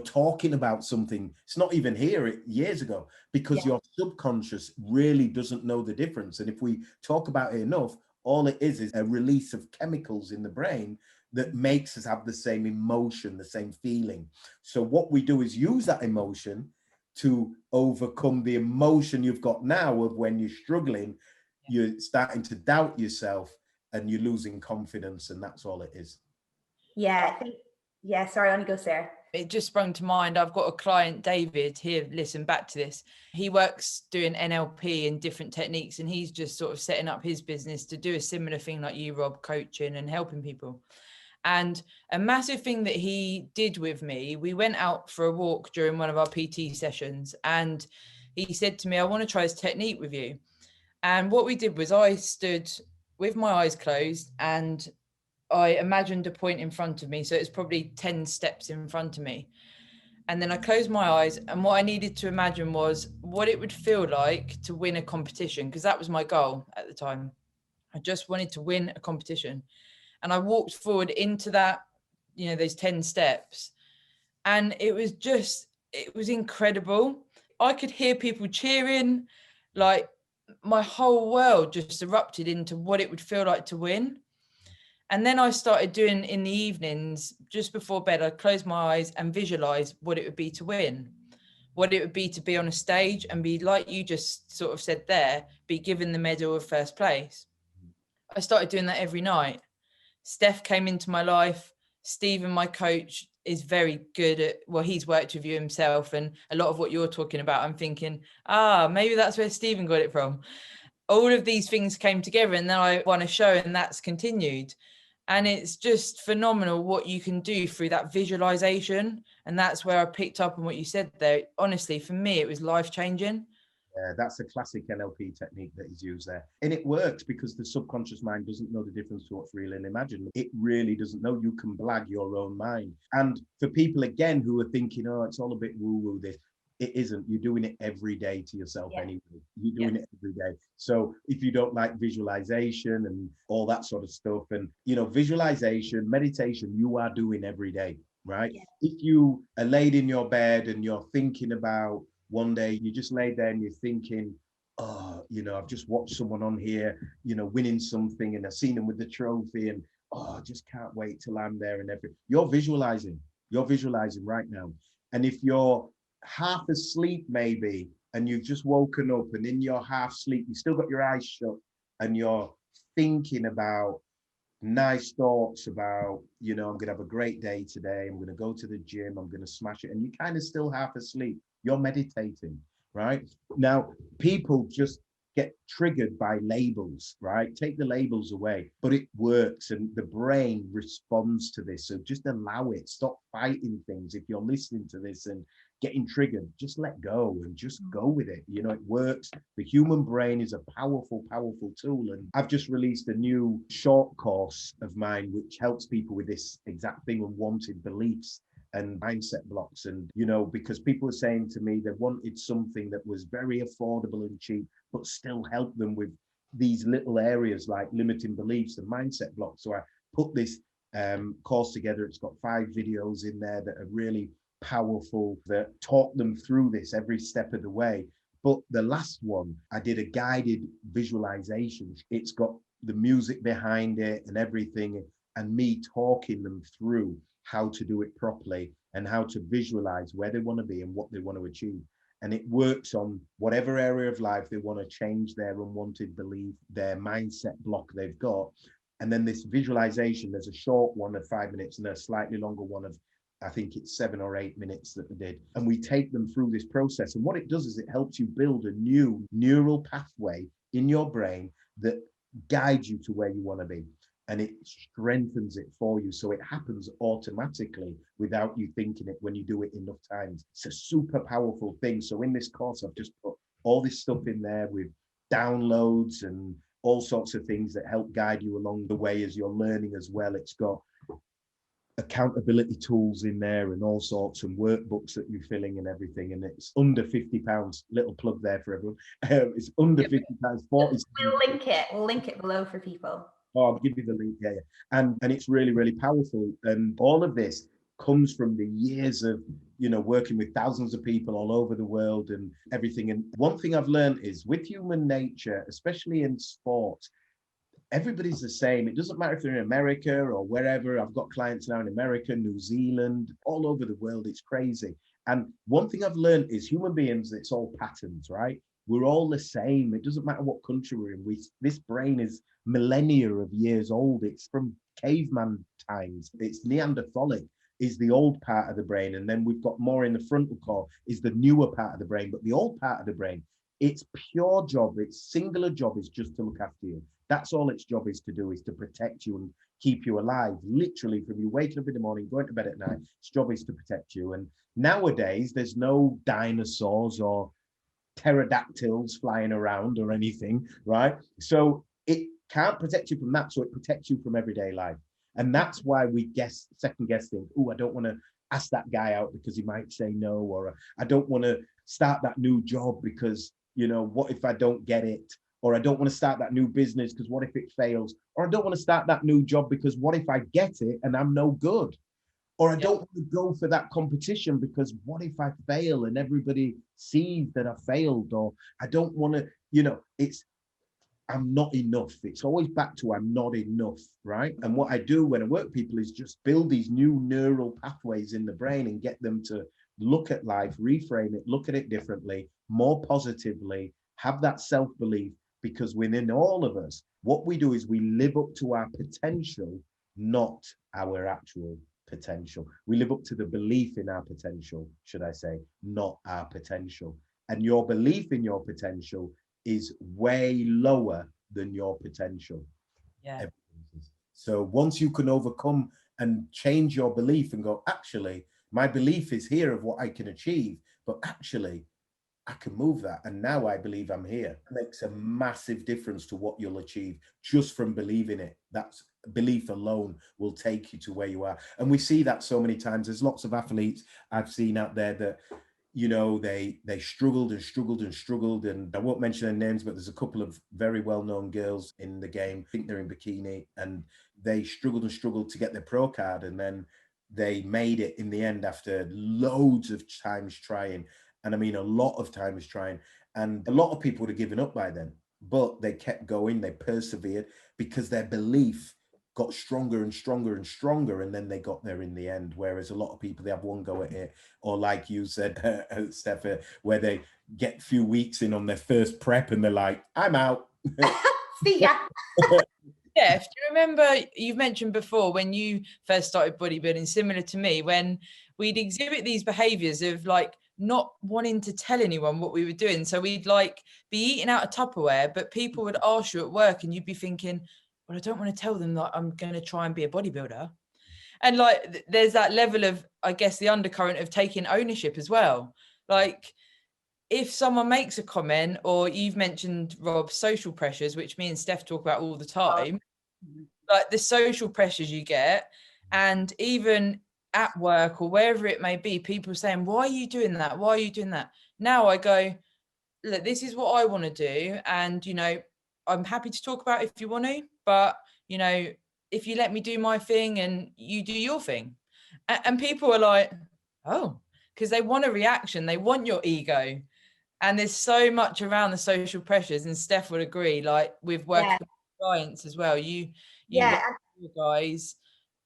talking about something. It's not even here years ago, because your subconscious really doesn't know the difference. And if we talk about it enough, all it is a release of chemicals in the brain that makes us have the same emotion, the same feeling. So what we do is use that emotion to overcome the emotion you've got now of when you're struggling. You're starting to doubt yourself and you're losing confidence, and that's all it is. Sorry, on you go, Sarah. It just sprung to mind. I've got a client, David, here, listen back to this. He works doing NLP and different techniques, and he's just sort of setting up his business to do a similar thing like you, Rob, coaching and helping people. And a massive thing that he did with me, we went out for a walk during one of our PT sessions, and he said to me, I want to try this technique with you. And what we did was I stood with my eyes closed and I imagined a point in front of me. So it's probably 10 steps in front of me. And then I closed my eyes, and what I needed to imagine was what it would feel like to win a competition, because that was my goal at the time. I just wanted to win a competition. And I walked forward into that, those 10 steps. And it was incredible. I could hear people cheering, like my whole world just erupted into what it would feel like to win. And then I started doing in the evenings, just before bed, I'd close my eyes and visualize what it would be to win. what it would be to be on a stage and be, like you just sort of said there, be given the medal of first place. I started doing that every night. Steff came into my life. Stephen, my coach, is very good at, well, he's worked with you himself, and a lot of what you're talking about, I'm thinking, maybe that's where Stephen got it from. All of these things came together, and then I won a show, and that's continued. And it's just phenomenal what you can do through that visualization. And that's where I picked up on what you said there. Honestly, for me, it was life-changing. That's a classic NLP technique that is used there. And it works because the subconscious mind doesn't know the difference to what's real and imagined. It really doesn't know. You can blag your own mind. And for people, again, who are thinking, oh, it's all a bit woo-woo, this, it isn't. You're doing it every day to yourself anyway. You're doing it every day. So if you don't like visualization and all that sort of stuff, and, visualization, meditation, you are doing every day, right? Yeah. If you are laid in your bed and you're thinking about, one day you just lay there and you're thinking, I've just watched someone on here, winning something, and I've seen them with the trophy, and I just can't wait till I'm there and everything. You're visualizing right now. And if you're half asleep maybe, and you've just woken up, and in your half sleep, you still got your eyes shut, and you're thinking about nice thoughts about, I'm going to have a great day today. I'm going to go to the gym. I'm going to smash it. And you're kind of still half asleep. You're meditating, right? Now, people just get triggered by labels, right? Take the labels away, but it works, and the brain responds to this. So just allow it. Stop fighting things. If you're listening to this and getting triggered, just let go and just go with it. It works. The human brain is a powerful, powerful tool. And I've just released a new short course of mine, which helps people with this exact thing, unwanted beliefs and mindset blocks. And, because people are saying to me they wanted something that was very affordable and cheap, but still help them with these little areas like limiting beliefs and mindset blocks. So I put this course together. It's got 5 videos in there that are really powerful, that talk them through this every step of the way. But the last one, I did a guided visualization. It's got the music behind it and everything, and me talking them through how to do it properly and how to visualize where they want to be and what they want to achieve. And it works on whatever area of life they want to change their unwanted belief, their mindset block they've got. And then this visualization, there's a short one of 5 minutes and a slightly longer one of, I think it's 7 or 8 minutes that we did. And we take them through this process. And what it does is it helps you build a new neural pathway in your brain that guides you to where you want to be. And it strengthens it for you. So it happens automatically without you thinking it when you do it enough times. It's a super powerful thing. So in this course, I've just put all this stuff in there with downloads and all sorts of things that help guide you along the way as you're learning as well. It's got accountability tools in there and all sorts, and workbooks that you're filling and everything. And it's under £50. Little plug there for everyone. It's under £50. 40. We'll link it below for people. I'll give you the link. Yeah. And it's really, really powerful. And all of this comes from the years of, working with thousands of people all over the world and everything. And one thing I've learned is with human nature, especially in sport, everybody's the same. It doesn't matter if they're in America or wherever. I've got clients now in America, New Zealand, all over the world. It's crazy. And one thing I've learned is human beings, it's all patterns, right? We're all the same. It doesn't matter what country we're in. This brain is millennia of years old. It's from caveman times. It's Neanderthalic is the old part of the brain. And then we've got more in the frontal core is the newer part of the brain. But the old part of the brain, its pure job, its singular job is just to look after you. That's all its job is to do, is to protect you and keep you alive. Literally from you waking up in the morning, going to bed at night, its job is to protect you. And nowadays, there's no dinosaurs or pterodactyls flying around or anything, right? So it can't protect you from that. So it protects you from everyday life. And that's why we second guess things. Oh, I don't want to ask that guy out because he might say no, or I don't want to start that new job because, what if I don't get it? Or I don't want to start that new business because what if it fails? Or I don't want to start that new job because what if I get it and I'm no good? Or I don't want to go for that competition because what if I fail and everybody sees that I failed? Or I don't want to, I'm not enough. It's always back to I'm not enough, right? And what I do when I work with people is just build these new neural pathways in the brain and get them to look at life, reframe it, look at it differently, more positively, have that self-belief, because within all of us, what we do is we live up to our potential, not our actual potential. We live up to the belief in our potential, should I say, not our potential. And your belief in your potential is way lower than your potential. Yeah. So once you can overcome and change your belief and go, actually, my belief is here of what I can achieve, but actually, I can move that. And now I believe I'm here. It makes a massive difference to what you'll achieve just from believing it. That's belief alone will take you to where you are. And we see that so many times. There's lots of athletes I've seen out there that, you know, they struggled and struggled and struggled. And I won't mention their names, but there's a couple of very well-known girls in the game. I think they're in bikini, and they struggled and struggled to get their pro card. And then they made it in the end after loads of times trying. And I mean, a lot of times trying. And a lot of people would have given up by then, but they kept going, they persevered because their belief got stronger and stronger and stronger, and then they got there in the end. Whereas a lot of people, they have one go at it, or like you said, Steff, where they get a few weeks in on their first prep and they're like, I'm out. See ya. Yeah, do you remember, you've mentioned before when you first started bodybuilding, similar to me, when we'd exhibit these behaviors of like not wanting to tell anyone what we were doing. So we'd like be eating out of Tupperware, but people would ask you at work and you'd be thinking, well, I don't want to tell them that I'm going to try and be a bodybuilder. And like, there's that level of, I guess, the undercurrent of taking ownership as well. Like, if someone makes a comment, or you've mentioned, Rob, social pressures, which me and Steff talk about all the time, like the social pressures you get, and even at work or wherever it may be, people saying, why are you doing that? Why are you doing that? Now I go, look, this is what I want to do. And, you know, I'm happy to talk about it if you want to, but, you know, if you let me do my thing and you do your thing. And people are like, oh, because they want a reaction. They want your ego. And there's so much around the social pressures, and Steff would agree, like with working with clients as well, you work with guys,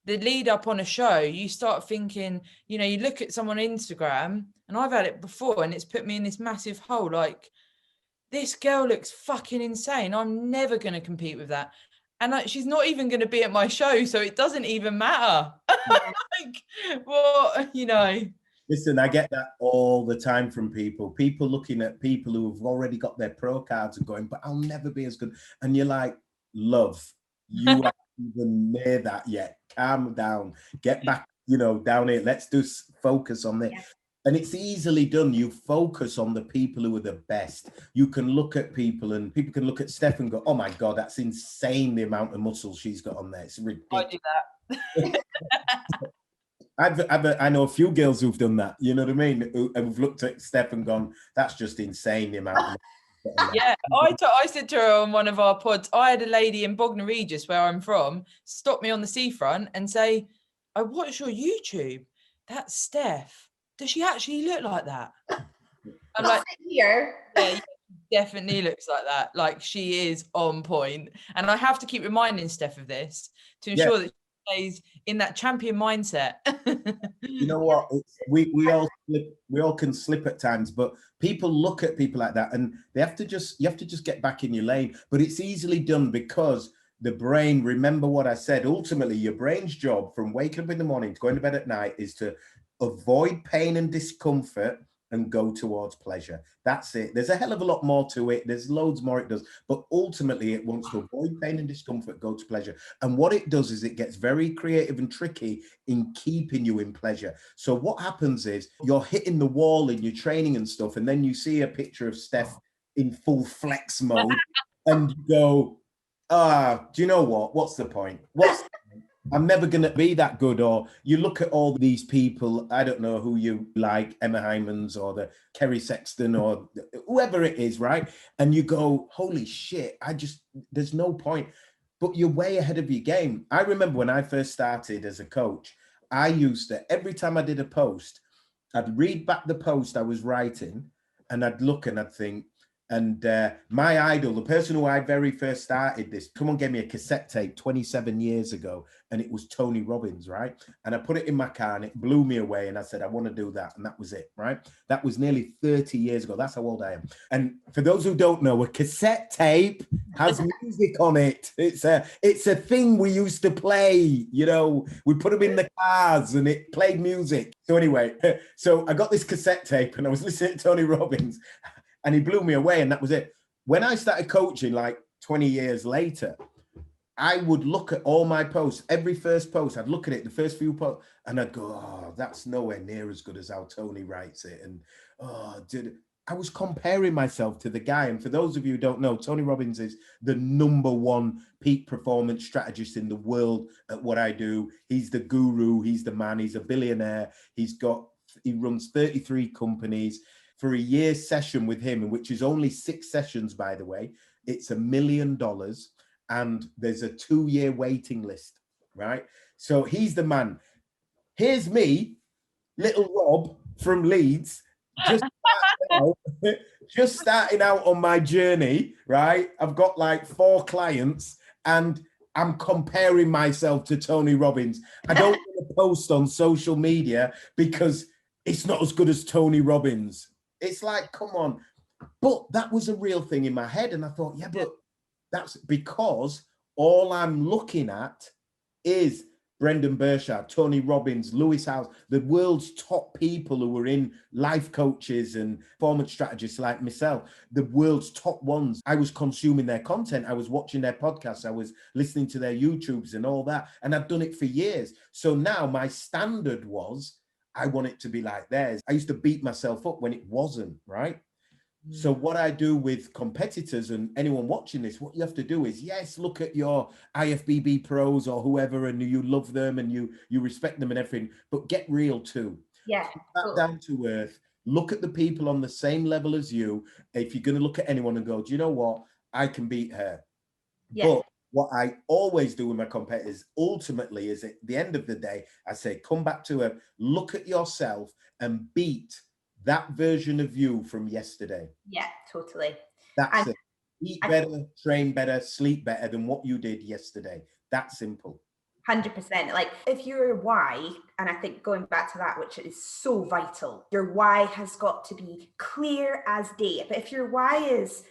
the lead up on a show, you start thinking, you know, you look at someone on Instagram, and I've had it before, and it's put me in this massive hole, like, this girl looks fucking insane, I'm never going to compete with that. And like, she's not even going to be at my show, so it doesn't even matter. Like, well, you know. Listen, I get that all the time from people looking at people who have already got their pro cards and going, but I'll never be as good. And you're like, love, you haven't even near that yet. Calm down, get back, you know, down here. Let's focus on this. Yeah. And it's easily done. You focus on the people who are the best. You can look at people, and people can look at Steff and go, oh my God, that's insane, the amount of muscles she's got on there. It's ridiculous. I do that. I know a few girls who've done that, you know what I mean, who've looked at Steff and gone, that's just insane, the amount of yeah, I said to her on one of our pods, I had a lady in Bognor Regis, where I'm from, stop me on the seafront and say, I watch your YouTube, that's Steff, does she actually look like that? I'm like, here. Yeah, definitely looks like that, like she is on point. And I have to keep reminding Steff of this to ensure that stays in that champion mindset. You know what? We all can slip at times, but people look at people like that, and you have to just get back in your lane. But it's easily done because the brain. Remember what I said. Ultimately, your brain's job from waking up in the morning to going to bed at night is to avoid pain and discomfort and go towards pleasure. That's it. There's a hell of a lot more to it. There's loads more it does, but ultimately it wants to avoid pain and discomfort, go to pleasure. And what it does is it gets very creative and tricky in keeping you in pleasure. So what happens is you're hitting the wall in your training and stuff, and then you see a picture of Steff in full flex mode and you go, do you know what? What's the point? I'm never going to be that good. Or you look at all these people, I don't know who you like, Emma Hymans or the Kerry Sexton or whoever it is, right? And you go, holy shit, there's no point. But you're way ahead of your game. I remember when I first started as a coach, I used to, every time I did a post, I'd read back the post I was writing, and I'd look and I'd think, And my idol, the person who I very first started this, someone gave me a cassette tape 27 years ago, and it was Tony Robbins, right? And I put it in my car and it blew me away. And I said, I want to do that. And that was it, right? That was nearly 30 years ago. That's how old I am. And for those who don't know, a cassette tape has music on it. It's a thing we used to play, you know, we put them in the cars and it played music. So anyway, so I got this cassette tape and I was listening to Tony Robbins. And he blew me away, and that was it. When I started coaching, like 20 years later, I would look at all my posts, every first post, I'd look at it, the first few posts, and I'd go, oh, that's nowhere near as good as how Tony writes it. And I was comparing myself to the guy. And for those of you who don't know, Tony Robbins is the #1 peak performance strategist in the world at what I do. He's the guru, he's the man, he's a billionaire. He runs 33 companies. For a year's session with him, which is only 6 sessions, by the way, it's $1 million, and there's a 2-year waiting list, right? So he's the man. Here's me, little Rob from Leeds, just starting out on my journey, right? I've got like 4 clients, and I'm comparing myself to Tony Robbins. I don't want to post on social media because it's not as good as Tony Robbins. It's like, come on. But that was a real thing in my head. And I thought, yeah, but that's because all I'm looking at is Brendan Burchard, Tony Robbins, Lewis Howes, the world's top people who were in life coaches and performance strategists like myself, the world's top ones. I was consuming their content. I was watching their podcasts. I was listening to their YouTubes and all that. And I've done it for years. So now my standard was, I want it to be like theirs. I used to beat myself up when it wasn't, right? So what I do with competitors and anyone watching this, what you have to do is, yes, look at your IFBB pros or whoever, and you love them and you respect them and everything, but get real too. Yeah. Back down to earth. Look at the people on the same level as you. If you're going to look at anyone and go, do you know what? I can beat her. Yeah. But what I always do with my competitors ultimately is at the end of the day, I say, come back to her, look at yourself and beat that version of you from yesterday. Yeah, totally. That's it. Eat better, train better, sleep better than what you did yesterday. That simple. 100%. Like if your why, and I think going back to that, which is so vital, your why has got to be clear as day. But if your why is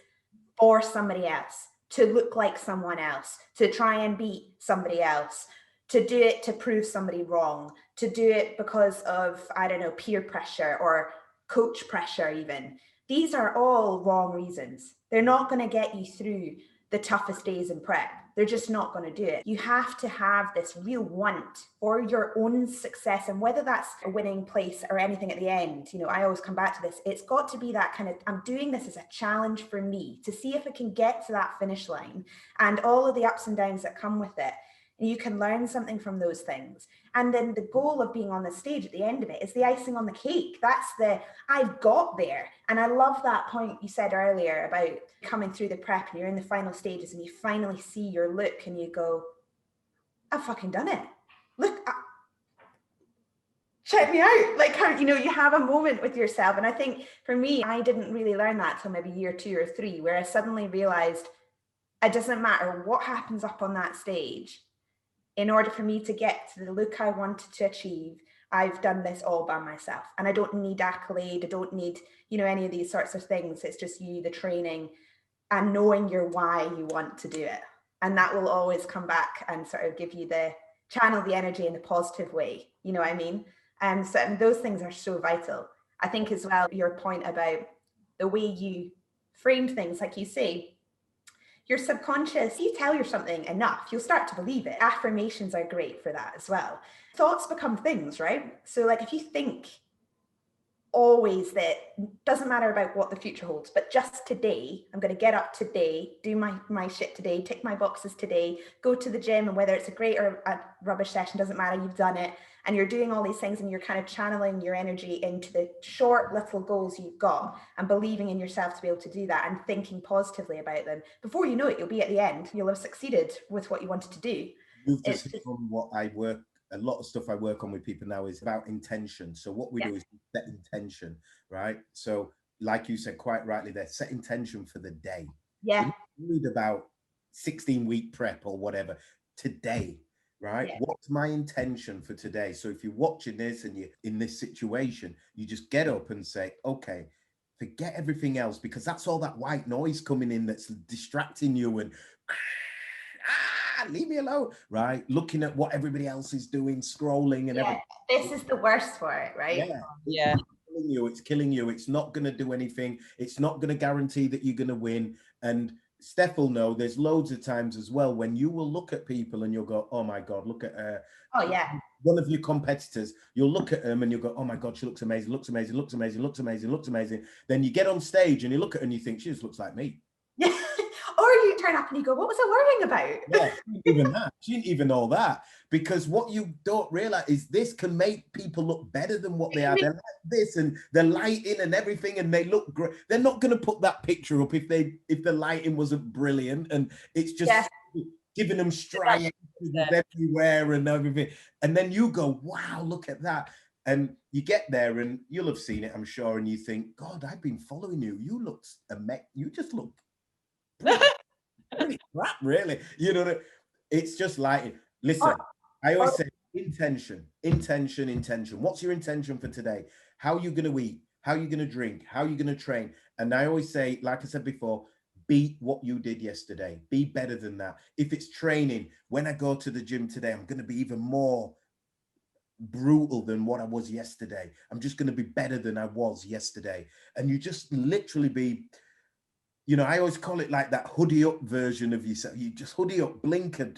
for somebody else, to look like someone else, to try and beat somebody else, to do it to prove somebody wrong, to do it because of, I don't know, peer pressure or coach pressure even. These are all wrong reasons. They're not going to get you through the toughest days in prep. They're just not going to do it. You have to have this real want for your own success. And whether that's a winning place or anything at the end, you know, I always come back to this. It's got to be that kind of, I'm doing this as a challenge for me to see if I can get to that finish line and all of the ups and downs that come with it. And you can learn something from those things. And then the goal of being on the stage at the end of it is the icing on the cake. That's the, I've got there. And I love that point you said earlier about coming through the prep and you're in the final stages and you finally see your look and you go, I've fucking done it. Look, check me out. Like, you know, you have a moment with yourself. And I think for me, I didn't really learn that till maybe year 2 or 3, where I suddenly realized it doesn't matter what happens up on that stage. In order for me to get to the look I wanted to achieve, I've done this all by myself. And I don't need accolade. I don't need, you know, any of these sorts of things. It's just you, the training, and knowing your why you want to do it. And that will always come back and sort of give you the channel the energy in the positive way. You know what I mean? And so those things are so vital. I think as well, your point about the way you frame things, like you say, your subconscious, you tell you something enough, you'll start to believe it. Affirmations are great for that as well. Thoughts become things, right? So like if you think always that, doesn't matter about what the future holds, but just today, I'm going to get up today, do my shit today, tick my boxes today, go to the gym, and whether it's a great or a rubbish session, doesn't matter, you've done it. And you're doing all these things and you're kind of channeling your energy into the short little goals you've got and believing in yourself to be able to do that and thinking positively about them. Before you know it, you'll be at the end. You'll have succeeded with what you wanted to do. You've just hit on what I work, a lot of stuff I work on with people now is about intention. So what we do is set intention, right? So like you said quite rightly there, set intention for the day. Yeah. Read about 16-week prep or whatever today, right? Yeah. What's my intention for today? So if you're watching this and you're in this situation, you just get up and say, okay, forget everything else, because that's all that white noise coming in that's distracting you and leave me alone, right? Looking at what everybody else is doing, scrolling and everything. This is the worst for it, right? Yeah. It's killing you. It's not going to do anything. It's not going to guarantee that you're going to win. And Steff will know there's loads of times as well when you will look at people and you'll go, oh my God, look at her. Oh yeah. One of your competitors, you'll look at them and you'll go, oh my God, she looks amazing, looks amazing, looks amazing, looks amazing, looks amazing. Then you get on stage and you look at her and you think, she just looks like me. Or you turn up and you go, what was I worrying about? Yeah, even that. She didn't even know that. Because what you don't realize is this can make people look better than what they are. They're like this and the lighting and everything, and they look great. They're not going to put that picture up if the lighting wasn't brilliant, and it's just giving them striations everywhere and everything. And then you go, wow, look at that. And you get there and you'll have seen it, I'm sure, and you think, God, I've been following you. You look you just look pretty crap, really. You know, it's just like, listen, I always say intention. What's your intention for today? How are you going to eat? How are you going to drink? How are you going to train? And I always say, like I said before, beat what you did yesterday. Be better than that. If it's training, when I go to the gym today, I'm going to be even more brutal than what I was yesterday. I'm just going to be better than I was yesterday. And you just literally be, you know, I always call it like that hoodie up version of yourself. You just hoodie up, blinker,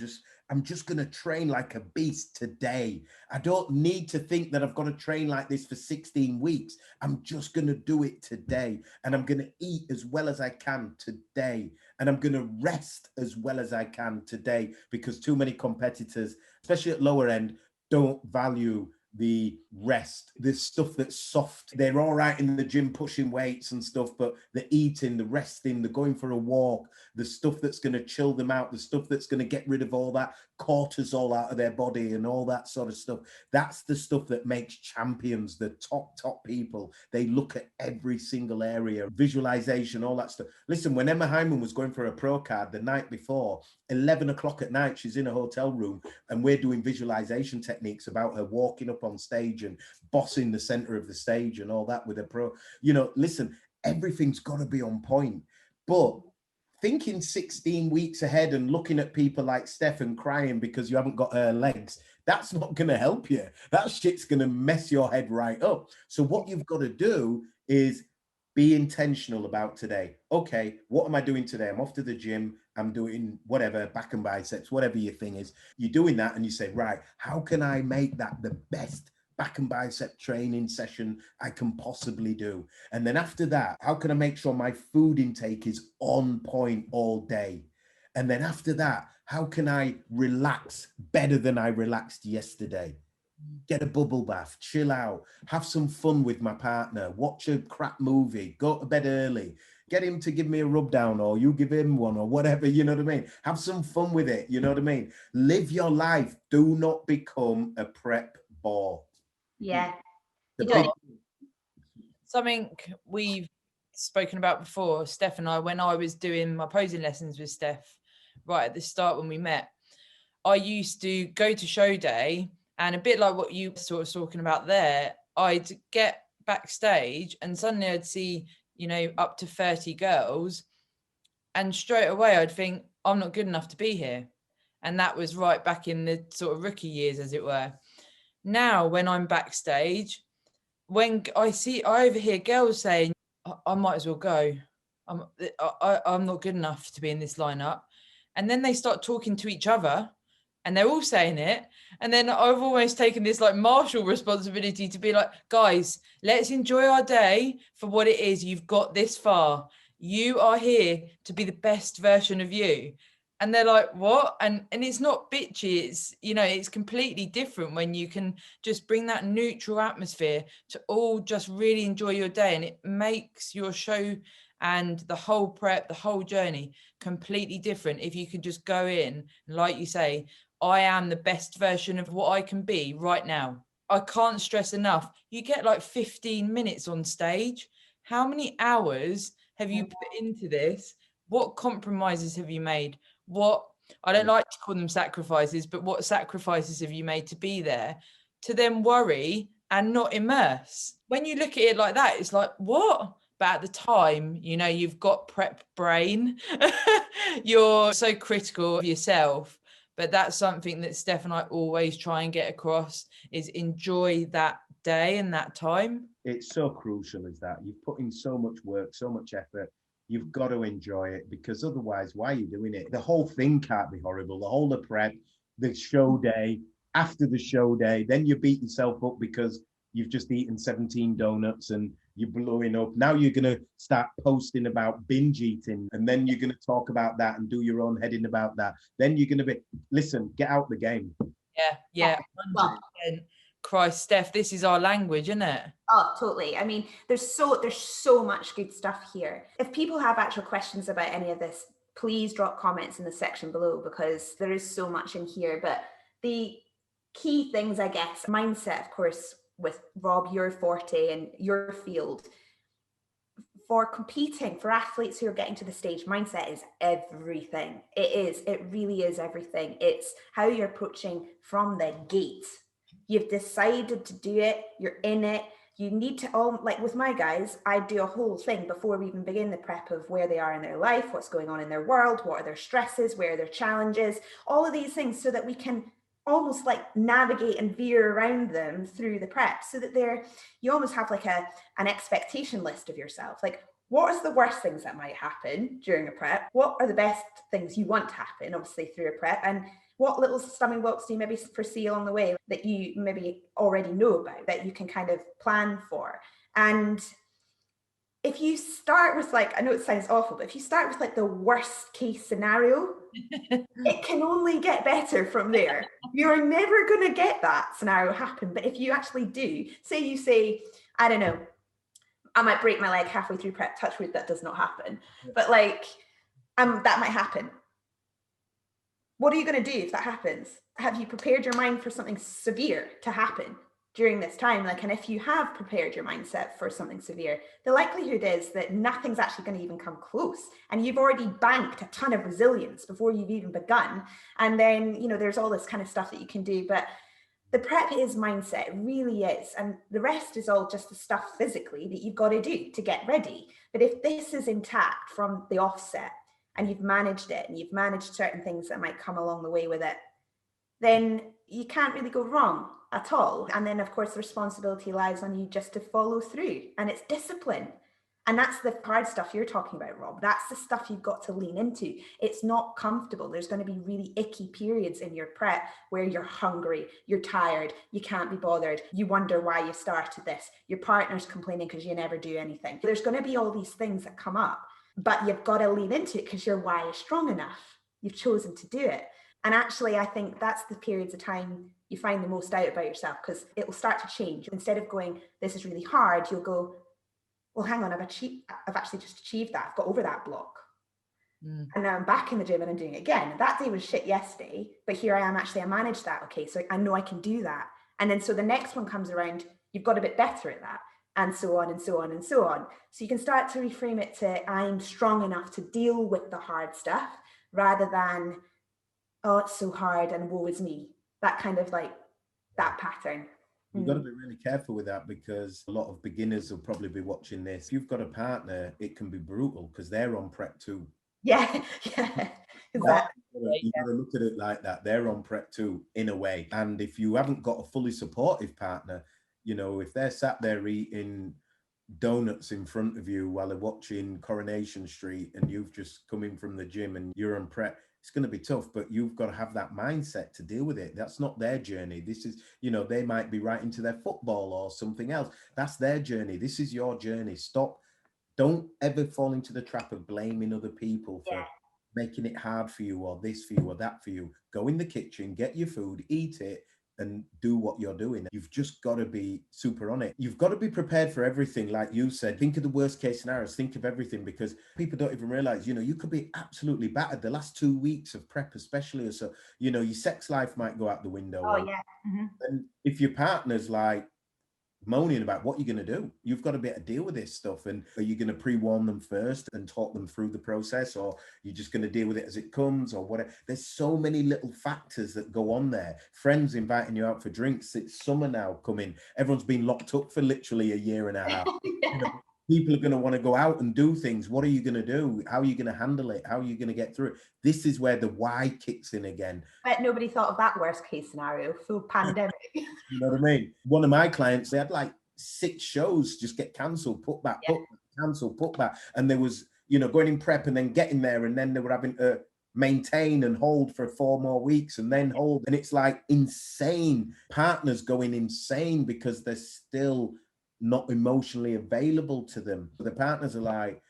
I'm just going to train like a beast today. I don't need to think that I've got to train like this for 16 weeks. I'm just going to do it today. And I'm going to eat as well as I can today. And I'm going to rest as well as I can today, because too many competitors, especially at lower end, don't value the rest, this stuff that's soft. They're all right in the gym pushing weights and stuff, but the eating, the resting, the going for a walk, the stuff that's going to chill them out, the stuff that's going to get rid of all that cortisol out of their body and all that sort of stuff. That's the stuff that makes champions, the top people. They look at every single area, visualization, all that stuff. Listen, when Emma Hyman was going for a pro card the night before, 11 o'clock at night, she's in a hotel room and we're doing visualization techniques about her walking up on stage and bossing the center of the stage and all that with a pro. You know, listen, everything's got to be on point. But thinking 16 weeks ahead and looking at people like Steff and crying because you haven't got her legs, that's not going to help you. That shit's going to mess your head right up. So what you've got to do is be intentional about today. Okay, what am I doing today? I'm off to the gym. I'm doing whatever, back and biceps, whatever your thing is. You're doing that and you say, right, how can I make that the best back and bicep training session I can possibly do? And then after that, how can I make sure my food intake is on point all day? And then after that, how can I relax better than I relaxed yesterday? Get a bubble bath, chill out, have some fun with my partner, watch a crap movie, go to bed early, get him to give me a rub down or you give him one or whatever, you know what I mean? Have some fun with it, you know what I mean? Live your life. Do not become a prep bore. Yeah. Something we've spoken about before, Steff and I, when I was doing my posing lessons with Steff right at the start when we met, I used to go to show day. And a bit like what you sort of talking about there, I'd get backstage and suddenly I'd see, you know, up to 30 girls. And straight away I'd think, I'm not good enough to be here. And that was right back in the sort of rookie years, as it were. Now, when I'm backstage, when I overhear girls saying, I might as well go. I'm not good enough to be in this lineup. And then they start talking to each other. And they're all saying it. And then I've almost taken this like martial responsibility to be like, guys, let's enjoy our day for what it is. You've got this far. You are here to be the best version of you. And they're like, what? And it's not bitchy. It's, you know, it's completely different when you can just bring that neutral atmosphere to all just really enjoy your day. And it makes your show and the whole prep, the whole journey completely different. If you can just go in, like you say, I am the best version of what I can be right now. I can't stress enough. You get like 15 minutes on stage. how many hours have you put into this? What compromises have you made? What, I don't like to call them sacrifices, but what sacrifices have you made to be there? To then worry and not immerse. When you look at it like that, it's like, what? But at the time, you know, you've got prep brain. You're so critical of yourself. But that's something that Steff and I always try and get across, is enjoy that day and that time. It's so crucial, is that you've put in so much work, so much effort. You've got to enjoy it, because otherwise, why are you doing it? The whole thing can't be horrible. The whole of prep, the show day, after the show day, then you beat yourself up because you've just eaten 17 donuts and you're blowing up. Now you're going to start posting about binge eating, and then you're going to talk about that and do your own heading about that. Then you're going to be, listen, get out the game. Yeah, 100%. Christ, Steff, this is our language, isn't it? Oh, totally. I mean, there's so much good stuff here. If people have actual questions about any of this, please drop comments in the section below, because there is so much in here. But the key things, I guess, mindset, of course, with Rob, your forte and your field. For competing, for athletes who are getting to the stage, mindset is everything. It really is everything. It's how you're approaching from the gate. You've decided to do it, you're in it. You need to, all, like with my guys, I do a whole thing before we even begin the prep of where they are in their life, what's going on in their world, what are their stresses, where are their challenges, all of these things, so that we can almost like navigate and veer around them through the prep, so that you almost have like an expectation list of yourself. Like, what is the worst things that might happen during a prep? What are the best things you want to happen, obviously, through a prep? And what little stumbling blocks do you maybe foresee along the way that you maybe already know about, that you can kind of plan for? And if you start with, like, I know it sounds awful, but if you start with like the worst case scenario, it can only get better from there. You're never going to get that scenario happen. But if you actually do, say, I don't know, I might break my leg halfway through prep, touch wood, that does not happen. But like, that might happen. What are you going to do if that happens? Have you prepared your mind for something severe to happen during this time? Like, and if you have prepared your mindset for something severe, the likelihood is that nothing's actually going to even come close. And you've already banked a ton of resilience before you've even begun. And then, you know, there's all this kind of stuff that you can do. But the prep is mindset, it really is. And the rest is all just the stuff physically that you've got to do to get ready. But if this is intact from the offset, and you've managed it, and you've managed certain things that might come along the way with it, then you can't really go wrong at all. And then, of course, the responsibility lies on you just to follow through. And it's discipline. And that's the hard stuff you're talking about, Rob. That's the stuff you've got to lean into. It's not comfortable. There's going to be really icky periods in your prep where you're hungry, you're tired, you can't be bothered, you wonder why you started this, your partner's complaining because you never do anything. There's going to be all these things that come up. But you've got to lean into it because your why is strong enough. You've chosen to do it. And actually, I think that's the periods of time you find the most out about yourself, because it will start to change. Instead of going, this is really hard, you'll go, well, hang on, I've actually just achieved that. I've got over that block. And now I'm back in the gym and I'm doing it again. That day was shit yesterday, but here I am, actually, I managed that. Okay, so I know I can do that. And then so the next one comes around, you've got a bit better at that. And so on and so on and so on. So you can start to reframe it to, I'm strong enough to deal with the hard stuff, rather than, oh, it's so hard and woe is me. That kind of like, that pattern. You've got to be really careful with that, because a lot of beginners will probably be watching this. If you've got a partner, it can be brutal because they're on prep too. Yeah. Exactly. You've got to look at it like that. They're on prep too, in a way. And if you haven't got a fully supportive partner, you know, if they're sat there eating donuts in front of you while they're watching Coronation Street and you've just come in from the gym and you're on prep, it's going to be tough, but you've got to have that mindset to deal with it. That's not their journey. This is, you know, they might be right into their football or something else. That's their journey. This is your journey. Stop. Don't ever fall into the trap of blaming other people for making it hard for you, or this for you, or that for you. Go in the kitchen, get your food, eat it, and do what you're doing. You've just got to be super on it. You've got to be prepared for everything. Like you said, think of the worst case scenarios, think of everything, because people don't even realize, you know, you could be absolutely battered the last 2 weeks of prep, especially. So, you know, your sex life might go out the window. Oh, yeah. And if your partner's like, moaning about what you're going to do. You've got to be able to deal with this stuff. And are you going to pre-warn them first and talk them through the process, or you're just going to deal with it as it comes, or whatever? There's so many little factors that go on there. Friends inviting you out for drinks. It's summer now coming. Everyone's been locked up for literally a year and a half. You know, people are going to want to go out and do things. What are you going to do? How are you going to handle it? How are you going to get through it? This is where the why kicks in again. I bet nobody thought of that worst case scenario, full pandemic. You know what I mean? One of my clients, they had like 6 shows just get cancelled, put back, put back, cancel, put back. And there was, you know, going in prep and then getting there, and then they were having to maintain and hold for 4 more weeks and then hold. And it's like insane. Partners going insane because they're still not emotionally available to them. The partners are like,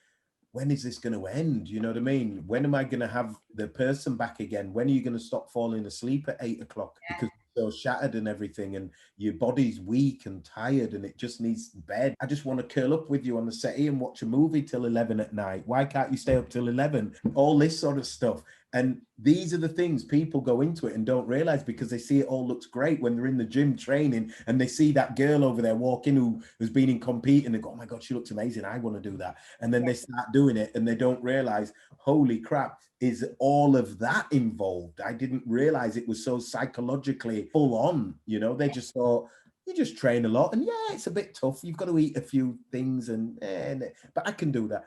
when is this going to end? You know what I mean? When am I going to have the person back again? When are you going to stop falling asleep at 8 o'clock? Because you're so shattered and everything, and your body's weak and tired and it just needs bed. I just want to curl up with you on the settee and watch a movie till 11 at night. Why can't you stay up till 11? All this sort of stuff. And these are the things people go into it and don't realize, because they see it all looks great when they're in the gym training and they see that girl over there walking who has been in competing and they go, oh my God, she looks amazing. I want to do that. And then they start doing it and they don't realize, holy crap, is all of that involved? I didn't realize it was so psychologically full on. You know, they just thought, you just train a lot and yeah, it's a bit tough. You've got to eat a few things but I can do that.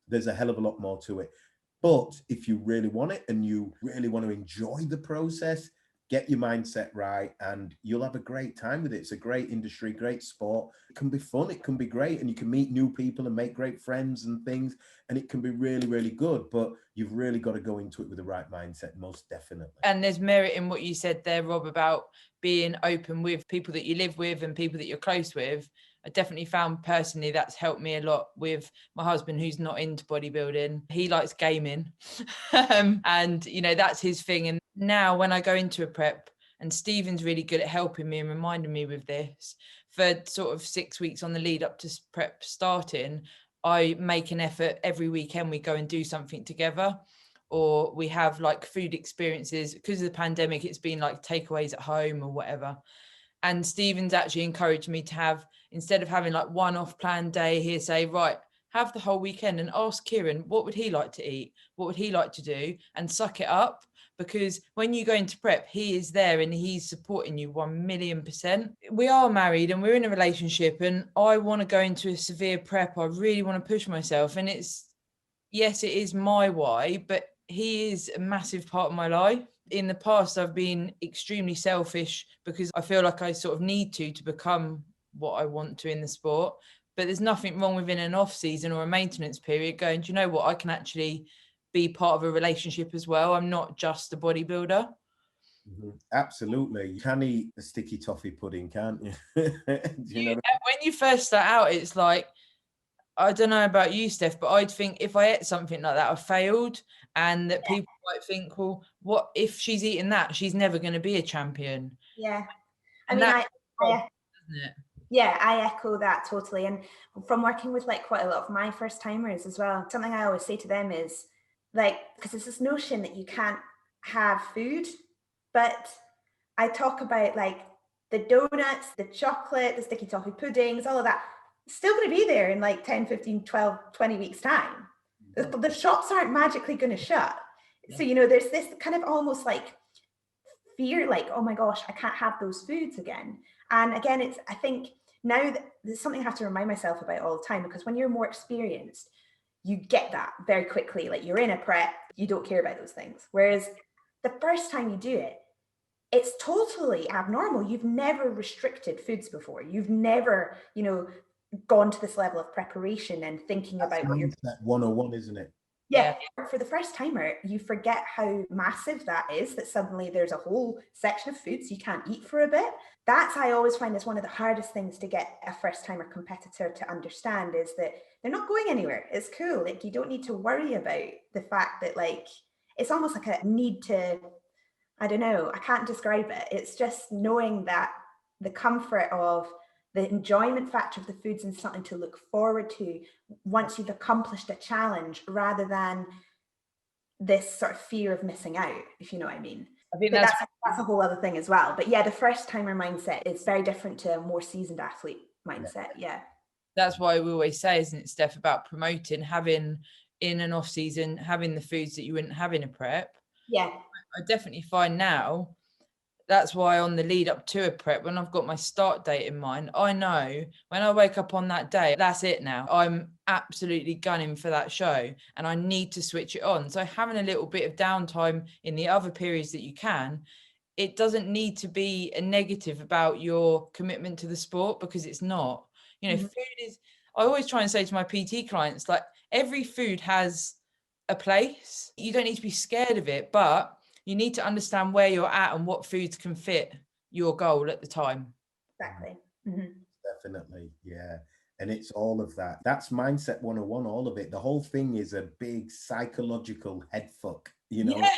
There's a hell of a lot more to it. But if you really want it and you really want to enjoy the process, get your mindset right and you'll have a great time with it. It's a great industry, great sport. It can be fun. It can be great. And you can meet new people and make great friends and things. And it can be really, really good. But you've really got to go into it with the right mindset, most definitely. And there's merit in what you said there, Rob, about being open with people that you live with and people that you're close with. I definitely found personally that's helped me a lot with my husband, who's not into bodybuilding. He likes gaming and, you know, that's his thing. And now when I go into a prep, and Stephen's really good at helping me and reminding me with this, for sort of 6 weeks on the lead up to prep starting, I make an effort every weekend. We go and do something together, or we have like food experiences. Because of the pandemic, it's been like takeaways at home or whatever. And Stephen's actually encouraged me to have, instead of having like one-off planned day, he'll say, right, have the whole weekend and ask Kieran, what would he like to eat? What would he like to do? And suck it up. Because when you go into prep, he is there and he's supporting you 1,000,000%. We are married and we're in a relationship, and I want to go into a severe prep. I really want to push myself. And it's, yes, it is my why, but he is a massive part of my life. In the past, I've been extremely selfish because I feel like I sort of need to become what I want to in the sport. But there's nothing wrong within an off season or a maintenance period going, do you know what? I can actually be part of a relationship as well. I'm not just a bodybuilder. Mm-hmm. Absolutely. You can eat a sticky toffee pudding, can't you? You know? When you first start out, it's like, I don't know about you, Steff, but I'd think if I ate something like that, I failed. And that people might think, well, what if she's eating that? She's never going to be a champion. Yeah. I echo that totally. And from working with like quite a lot of my first timers as well, something I always say to them is like, because it's this notion that you can't have food, but I talk about like the donuts, the chocolate, the sticky toffee puddings, all of that, still going to be there in like 10, 15, 12, 20 weeks time. The shops aren't magically going to shut. So, you know, there's this kind of almost like fear, like, oh my gosh, I can't have those foods again. And again, it's, I think now that there's something I have to remind myself about all the time, because when you're more experienced, you get that very quickly. Like you're in a prep, you don't care about those things. Whereas the first time you do it, it's totally abnormal. You've never restricted foods before. You've never, you know, gone to this level of preparation and thinking about what you're 101, isn't it? Yeah. For the first timer, you forget how massive that is, that suddenly there's a whole section of foods you can't eat for a bit. That's, I always find, is one of the hardest things to get a first timer competitor to understand, is that they're not going anywhere. It's cool. Like you don't need to worry about the fact that like, it's almost like a need to, I don't know, I can't describe it. It's just knowing that the comfort of the enjoyment factor of the foods and something to look forward to once you've accomplished a challenge, rather than this sort of fear of missing out, if you know what I mean. I think that's a whole other thing as well. But yeah, the first timer mindset is very different to a more seasoned athlete mindset. Yeah. That's why we always say, isn't it, Steph, about promoting, having in an off season, having the foods that you wouldn't have in a prep. Yeah. I definitely find now, that's why on the lead up to a prep, when I've got my start date in mind, I know when I wake up on that day, that's it now. I'm absolutely gunning for that show and I need to switch it on. So having a little bit of downtime in the other periods that you can, it doesn't need to be a negative about your commitment to the sport, because it's not. You know, food is, I always try and say to my PT clients, like, every food has a place. You don't need to be scared of it, but you need to understand where you're at and what foods can fit your goal at the time. Exactly. Definitely. Yeah. And it's all of that. That's mindset 101, all of it. The whole thing is a big psychological head fuck. You know, Yeah.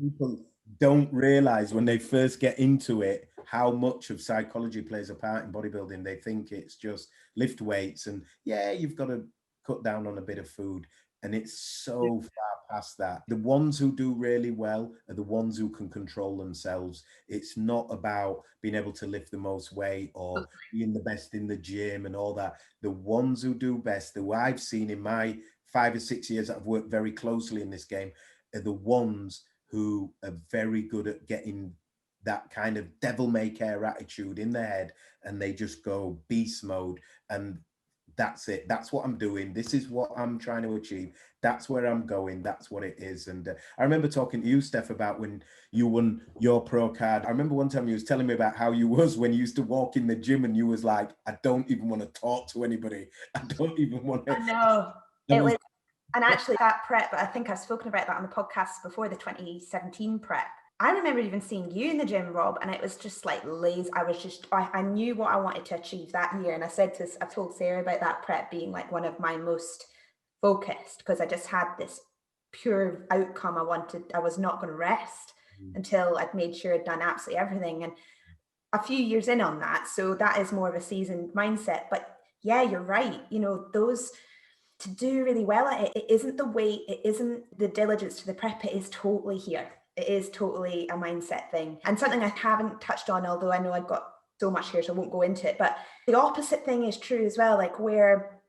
People don't realize when they first get into it how much of psychology plays a part in bodybuilding. They think it's just lift weights and you've got to cut down on a bit of food. And it's so far past that. The ones who do really well are the ones who can control themselves. It's not about being able to lift the most weight or being the best in the gym and all that. The ones who do best, who I've seen in my 5 or 6 years that I've worked very closely in this game, are the ones who are very good at getting that kind of devil may care attitude in their head, and they just go beast mode, and that's it. That's what I'm doing. This is what I'm trying to achieve. That's where I'm going. That's what it is. And I remember talking to you, Steph, about when you won your pro card. I remember one time you was telling me about how you was when you used to walk in the gym and you was like, I don't even want to talk to anybody. I don't even want to. I know. It was, and actually that prep, I think I've spoken about that on the podcast before, the 2017 prep. I remember even seeing you in the gym, Rob, and it was just like lazy. I knew what I wanted to achieve that year. And I've told Sarah about that prep being like one of my most focused, because I just had this pure outcome I wanted. I was not going to rest until I'd made sure I'd done absolutely everything. And a few years in on that, so that is more of a seasoned mindset. But yeah, you're right. You know, those to do really well at it, it isn't the weight, it isn't the diligence to the prep, it is totally here. It is totally a mindset thing. And something I haven't touched on, although I know I've got so much here, so I won't go into it, but the opposite thing is true as well, like where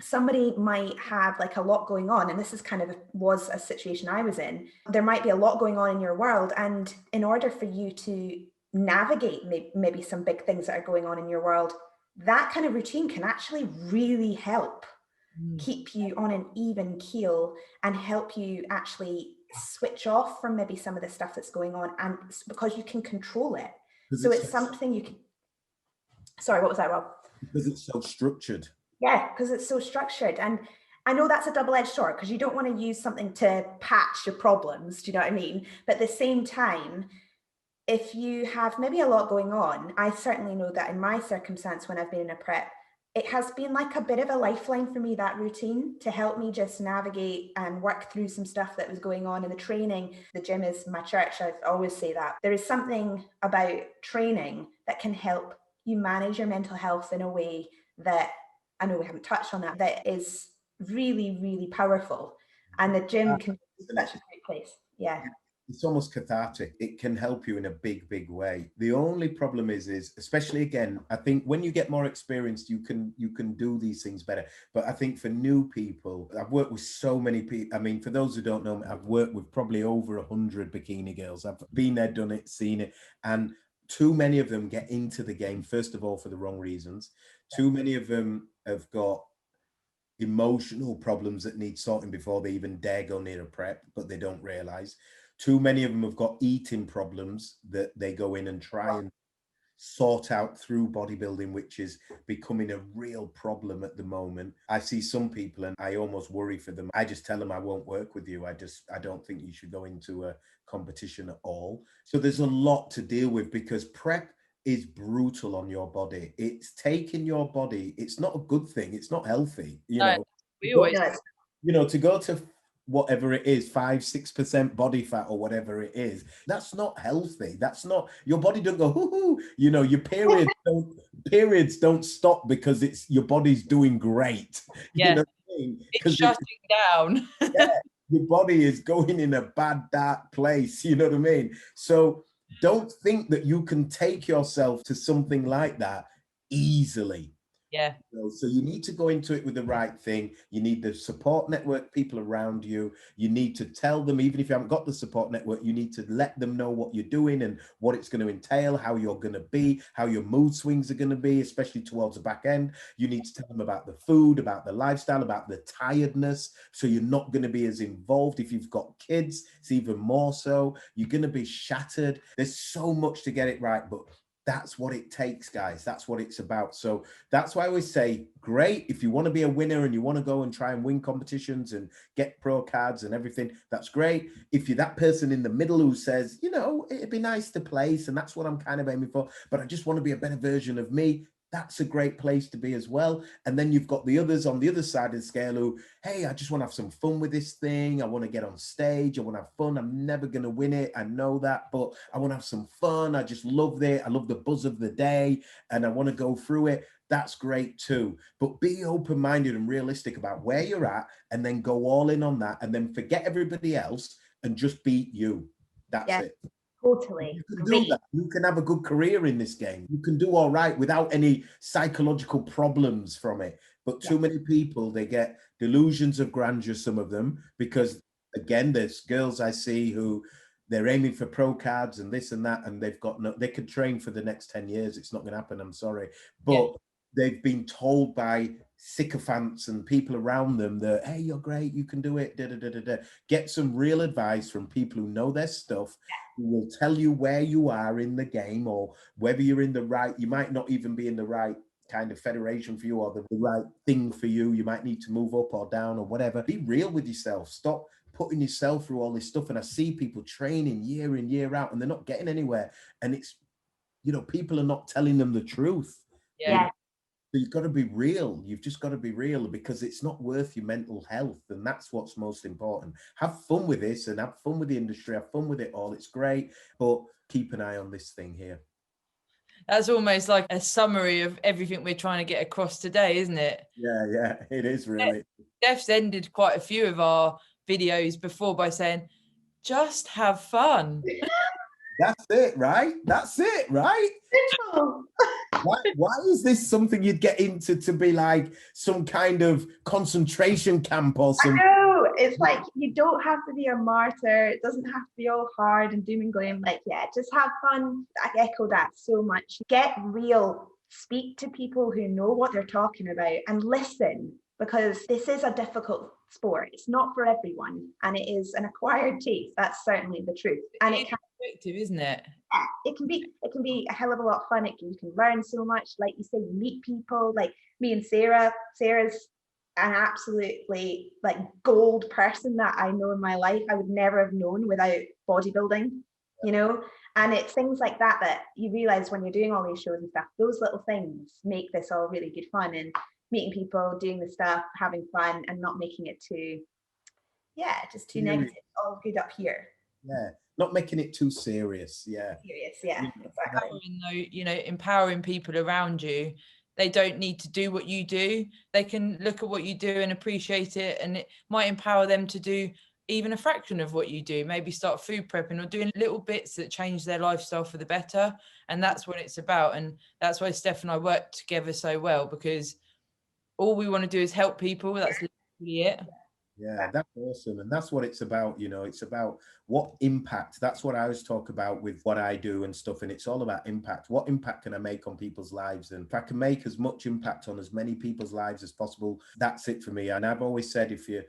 somebody might have like a lot going on, and this is was a situation I was in. There might be a lot going on in your world, and in order for you to navigate maybe some big things that are going on in your world, that kind of routine can actually really help keep you on an even keel and help you actually switch off from maybe some of the stuff that's going on, and because you can control it. So it's something you can. Sorry, what was that, Rob? Because it's so structured. Yeah, because it's so structured. And I know that's a double-edged sword, because you don't want to use something to patch your problems. Do you know what I mean? But at the same time, if you have maybe a lot going on, I certainly know that in my circumstance when I've been in a prep, it has been like a bit of a lifeline for me, that routine, to help me just navigate and work through some stuff that was going on in the training. The gym is my church. I always say that. There is something about training that can help you manage your mental health in a way that, I know we haven't touched on that is really, really powerful. And the gym can be such a great place. Yeah. It's almost cathartic. It can help you in a big, big way. The only problem is especially again, I think when you get more experienced, you can do these things better. But I think for new people, I've worked with so many people. I mean, for those who don't know me, I've worked with probably over 100 bikini girls. I've been there, done it, seen it. And too many of them get into the game, first of all, for the wrong reasons. Too many of them have got emotional problems that need sorting before they even dare go near a prep, but they don't realize. Too many of them have got eating problems that they go in and try and sort out through bodybuilding, which is becoming a real problem at the moment. I see some people and I almost worry for them. I just tell them I won't work with you. I don't think you should go into a competition at all. So there's a lot to deal with, because prep is brutal on your body. It's taking your body. It's not a good thing. It's not healthy. To go to whatever it is, 5-6% body fat or whatever it is, that's not healthy. That's not, your body don't go hoo-hoo. Your periods don't stop because it's your body's doing great. Yeah. You know what I mean? It's shutting down. Yeah, your body is going in a bad, dark place. You know what I mean? So don't think that you can take yourself to something like that easily. Yeah. So you need to go into it with the right thing. You need the support network, people around you. You need to tell them, even if you haven't got the support network, you need to let them know what you're doing and what it's going to entail, how you're going to be, how your mood swings are going to be, especially towards the back end. You need to tell them about the food, about the lifestyle, about the tiredness. So you're not going to be as involved. If you've got kids, it's even more so. You're going to be shattered. There's so much to get it right, but that's what it takes, guys. That's what it's about. So that's why I always say, great, if you want to be a winner and you want to go and try and win competitions and get pro cards and everything, that's great. If you're that person in the middle who says, you know, it'd be nice to place, and that's what I'm kind of aiming for, but I just want to be a better version of me, that's a great place to be as well. And then you've got the others on the other side of the scale who, hey, I just want to have some fun with this thing. I want to get on stage. I want to have fun. I'm never going to win it. I know that, but I want to have some fun. I just love it. I love the buzz of the day and I want to go through it. That's great too. But be open-minded and realistic about where you're at and then go all in on that and then forget everybody else and just be you. That's it. Totally. You can do that. You can have a good career in this game. You can do all right without any psychological problems from it. But too many people, they get delusions of grandeur, some of them, because again, there's girls I see who they're aiming for pro cards and this and that, and they've got no, they could train for the next 10 years. It's not going to happen. I'm sorry. But they've been told by sycophants and people around them that, hey, you're great, you can do it, da, da, da, da, da. Get some real advice from people who know their stuff, who will tell you where you are in the game or whether you're in the right, you might not even be in the right kind of federation for you or the right thing for you. You might need to move up or down or whatever. Be real with yourself. Stop putting yourself through all this stuff. And I see people training year in, year out, and they're not getting anywhere. And it's, you know, people are not telling them the truth. Yeah. So you've got to be real. You've just got to be real because it's not worth your mental health. And that's what's most important. Have fun with this and have fun with the industry. Have fun with it all. It's great. But keep an eye on this thing here. That's almost like a summary of everything we're trying to get across today, isn't it? Yeah, it is really. Steff's ended quite a few of our videos before by saying, just have fun. That's it, right? That's it, right? Why is this something you'd get into to be like some kind of concentration camp or something? I know, it's like you don't have to be a martyr. It doesn't have to be all hard and doom and gloom. Like, yeah, just have fun. I echo that so much. Get real. Speak to people who know what they're talking about and listen, because this is a difficult sport. It's not for everyone, and it is an acquired taste. That's certainly the truth. And it can be addictive, isn't it? Yeah, it can be a hell of a lot of fun. You can learn so much. Like you say, you meet people. Like me and Sarah's an absolutely like gold person that I know in my life. I would never have known without bodybuilding, you know. And it's things like that that you realize when you're doing all these shows and stuff. Those little things make this all really good fun, and meeting people, doing the stuff, having fun, and not making it too, just too negative. All good up here. Yeah, not making it too serious. Yeah. Serious, yeah, exactly. You know, empowering people around you. They don't need to do what you do. They can look at what you do and appreciate it, and it might empower them to do even a fraction of what you do. Maybe start food prepping or doing little bits that change their lifestyle for the better. And that's what it's about. And that's why Steff and I work together so well, because all we want to do is help people. That's literally it. Yeah, that's awesome. And that's what it's about. You know, it's about what impact. That's what I always talk about with what I do and stuff. And it's all about impact. What impact can I make on people's lives? And if I can make as much impact on as many people's lives as possible, that's it for me. And I've always said, if you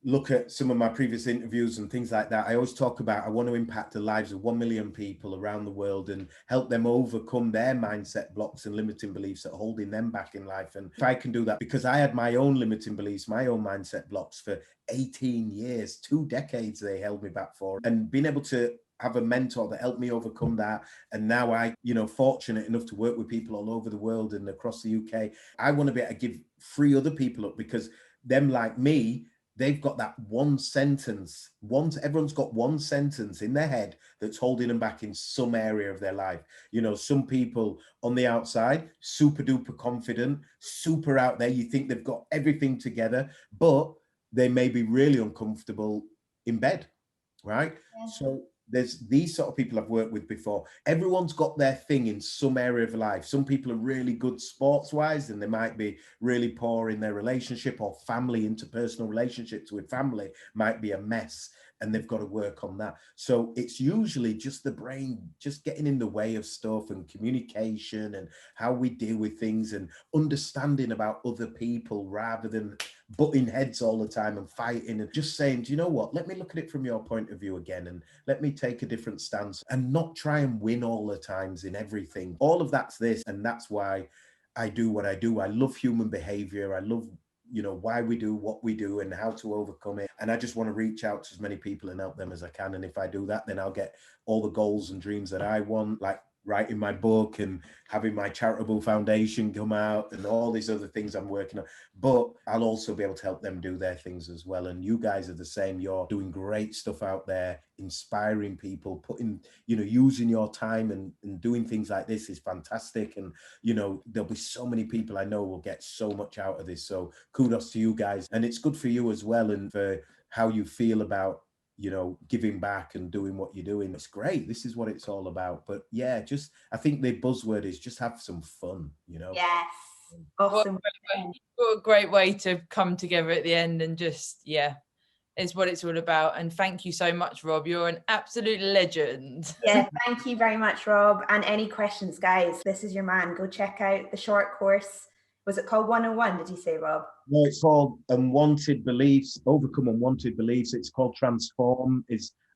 look at some of my previous interviews and things like that, I always talk about, I want to impact the lives of 1 million people around the world and help them overcome their mindset blocks and limiting beliefs that are holding them back in life. And if I can do that, because I had my own limiting beliefs, my own mindset blocks for 18 years, 2 decades they held me back for, and being able to have a mentor that helped me overcome that. And now I, you know, fortunate enough to work with people all over the world and across the UK. I want to be able to free other people up, because them like me, they've got that one sentence. Everyone's got one sentence in their head that's holding them back in some area of their life. You know, some people on the outside, super duper confident, super out there. You think they've got everything together, but they may be really uncomfortable in bed, right? Yeah. So there's these sort of people I've worked with before. Everyone's got their thing in some area of life. Some people are really good sports wise, and they might be really poor in their relationship, or family, interpersonal relationships with family might be a mess, and they've got to work on that. So it's usually just the brain just getting in the way of stuff, and communication and how we deal with things, and understanding about other people rather than butting heads all the time and fighting, and just saying, do you know what, let me look at it from your point of view again, and let me take a different stance, and not try and win all the times in everything. All of that's this, and that's why I do what I do. I love human behavior. I love, why we do what we do and how to overcome it. And I just want to reach out to as many people and help them as I can. And if I do that, then I'll get all the goals and dreams that I want, like writing my book and having my charitable foundation come out and all these other things I'm working on. But I'll also be able to help them do their things as well. And you guys are the same. You're doing great stuff out there, inspiring people, using your time and doing things like this is fantastic. And, there'll be so many people I know will get so much out of this. So kudos to you guys. And it's good for you as well, and for how you feel about giving back and doing what you're doing. It's great. This is what it's all about. But yeah, I think the buzzword is just have some fun, Yes. Awesome. What a great way to come together at the end, and just, is what it's all about. And thank you so much, Rob. You're an absolute legend. Yeah, thank you very much, Rob. And any questions, guys, this is your man. Go check out the short course. Was it called 101, did you say, Rob? No, it's called Unwanted Beliefs, Overcome Unwanted Beliefs. It's called Transform.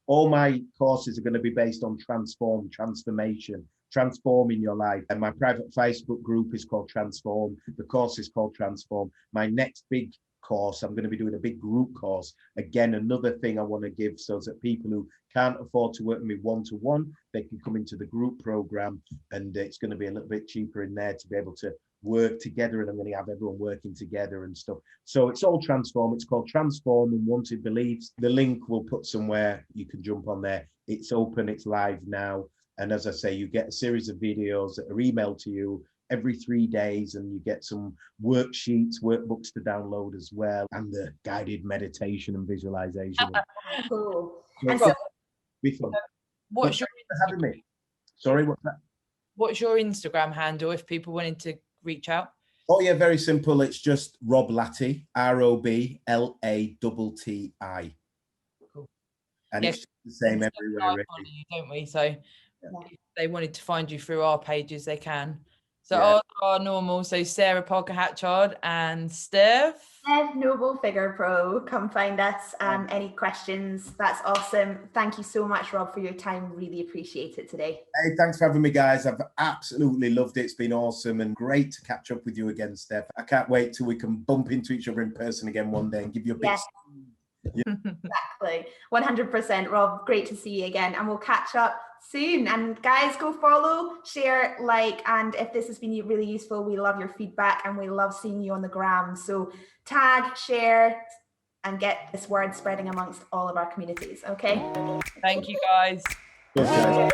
All my courses are going to be based on transformation, transforming your life. And my private Facebook group is called Transform. The course is called Transform. My next big course, I'm going to be doing a big group course. Again, another thing I want to give, so that people who can't afford to work with me one-to-one, they can come into the group program, and it's going to be a little bit cheaper in there to be able to work together, and I'm going to have everyone working together and stuff. So it's all Transform. It's called Transform Unwanted Beliefs. The link we'll put somewhere. You can jump on there. It's open. It's live now. And as I say, you get a series of videos that are emailed to you every 3 days, and you get some worksheets, workbooks to download as well, and the guided meditation and visualization. Cool. And so, be fun. What's your having me? Sorry, what's that? What's your Instagram handle if people wanted to reach out? Oh yeah, very simple. It's just Rob Latty, ROBLATTI. Cool. And it's the same everywhere, really. Don't we? So if they wanted to find you through our pages, they can. So Yeah. our normal, so Sarah Parker Hatchard and Steff Noble Figure Pro, come find us. Any questions? That's awesome. Thank you so much, Rob, for your time. Really appreciate it today. Hey, thanks for having me, guys. I've absolutely loved it. It's been awesome and great to catch up with you again, Steff. I can't wait till we can bump into each other in person again one day and give you a big... Yes. Exactly. 100%, Rob. Great to see you again, and we'll catch up soon. And guys, go follow, share, like, and if this has been really useful, we love your feedback and we love seeing you on the gram. So tag, share, and get this word spreading amongst all of our communities. Okay. Thank you, guys. Yes, guys.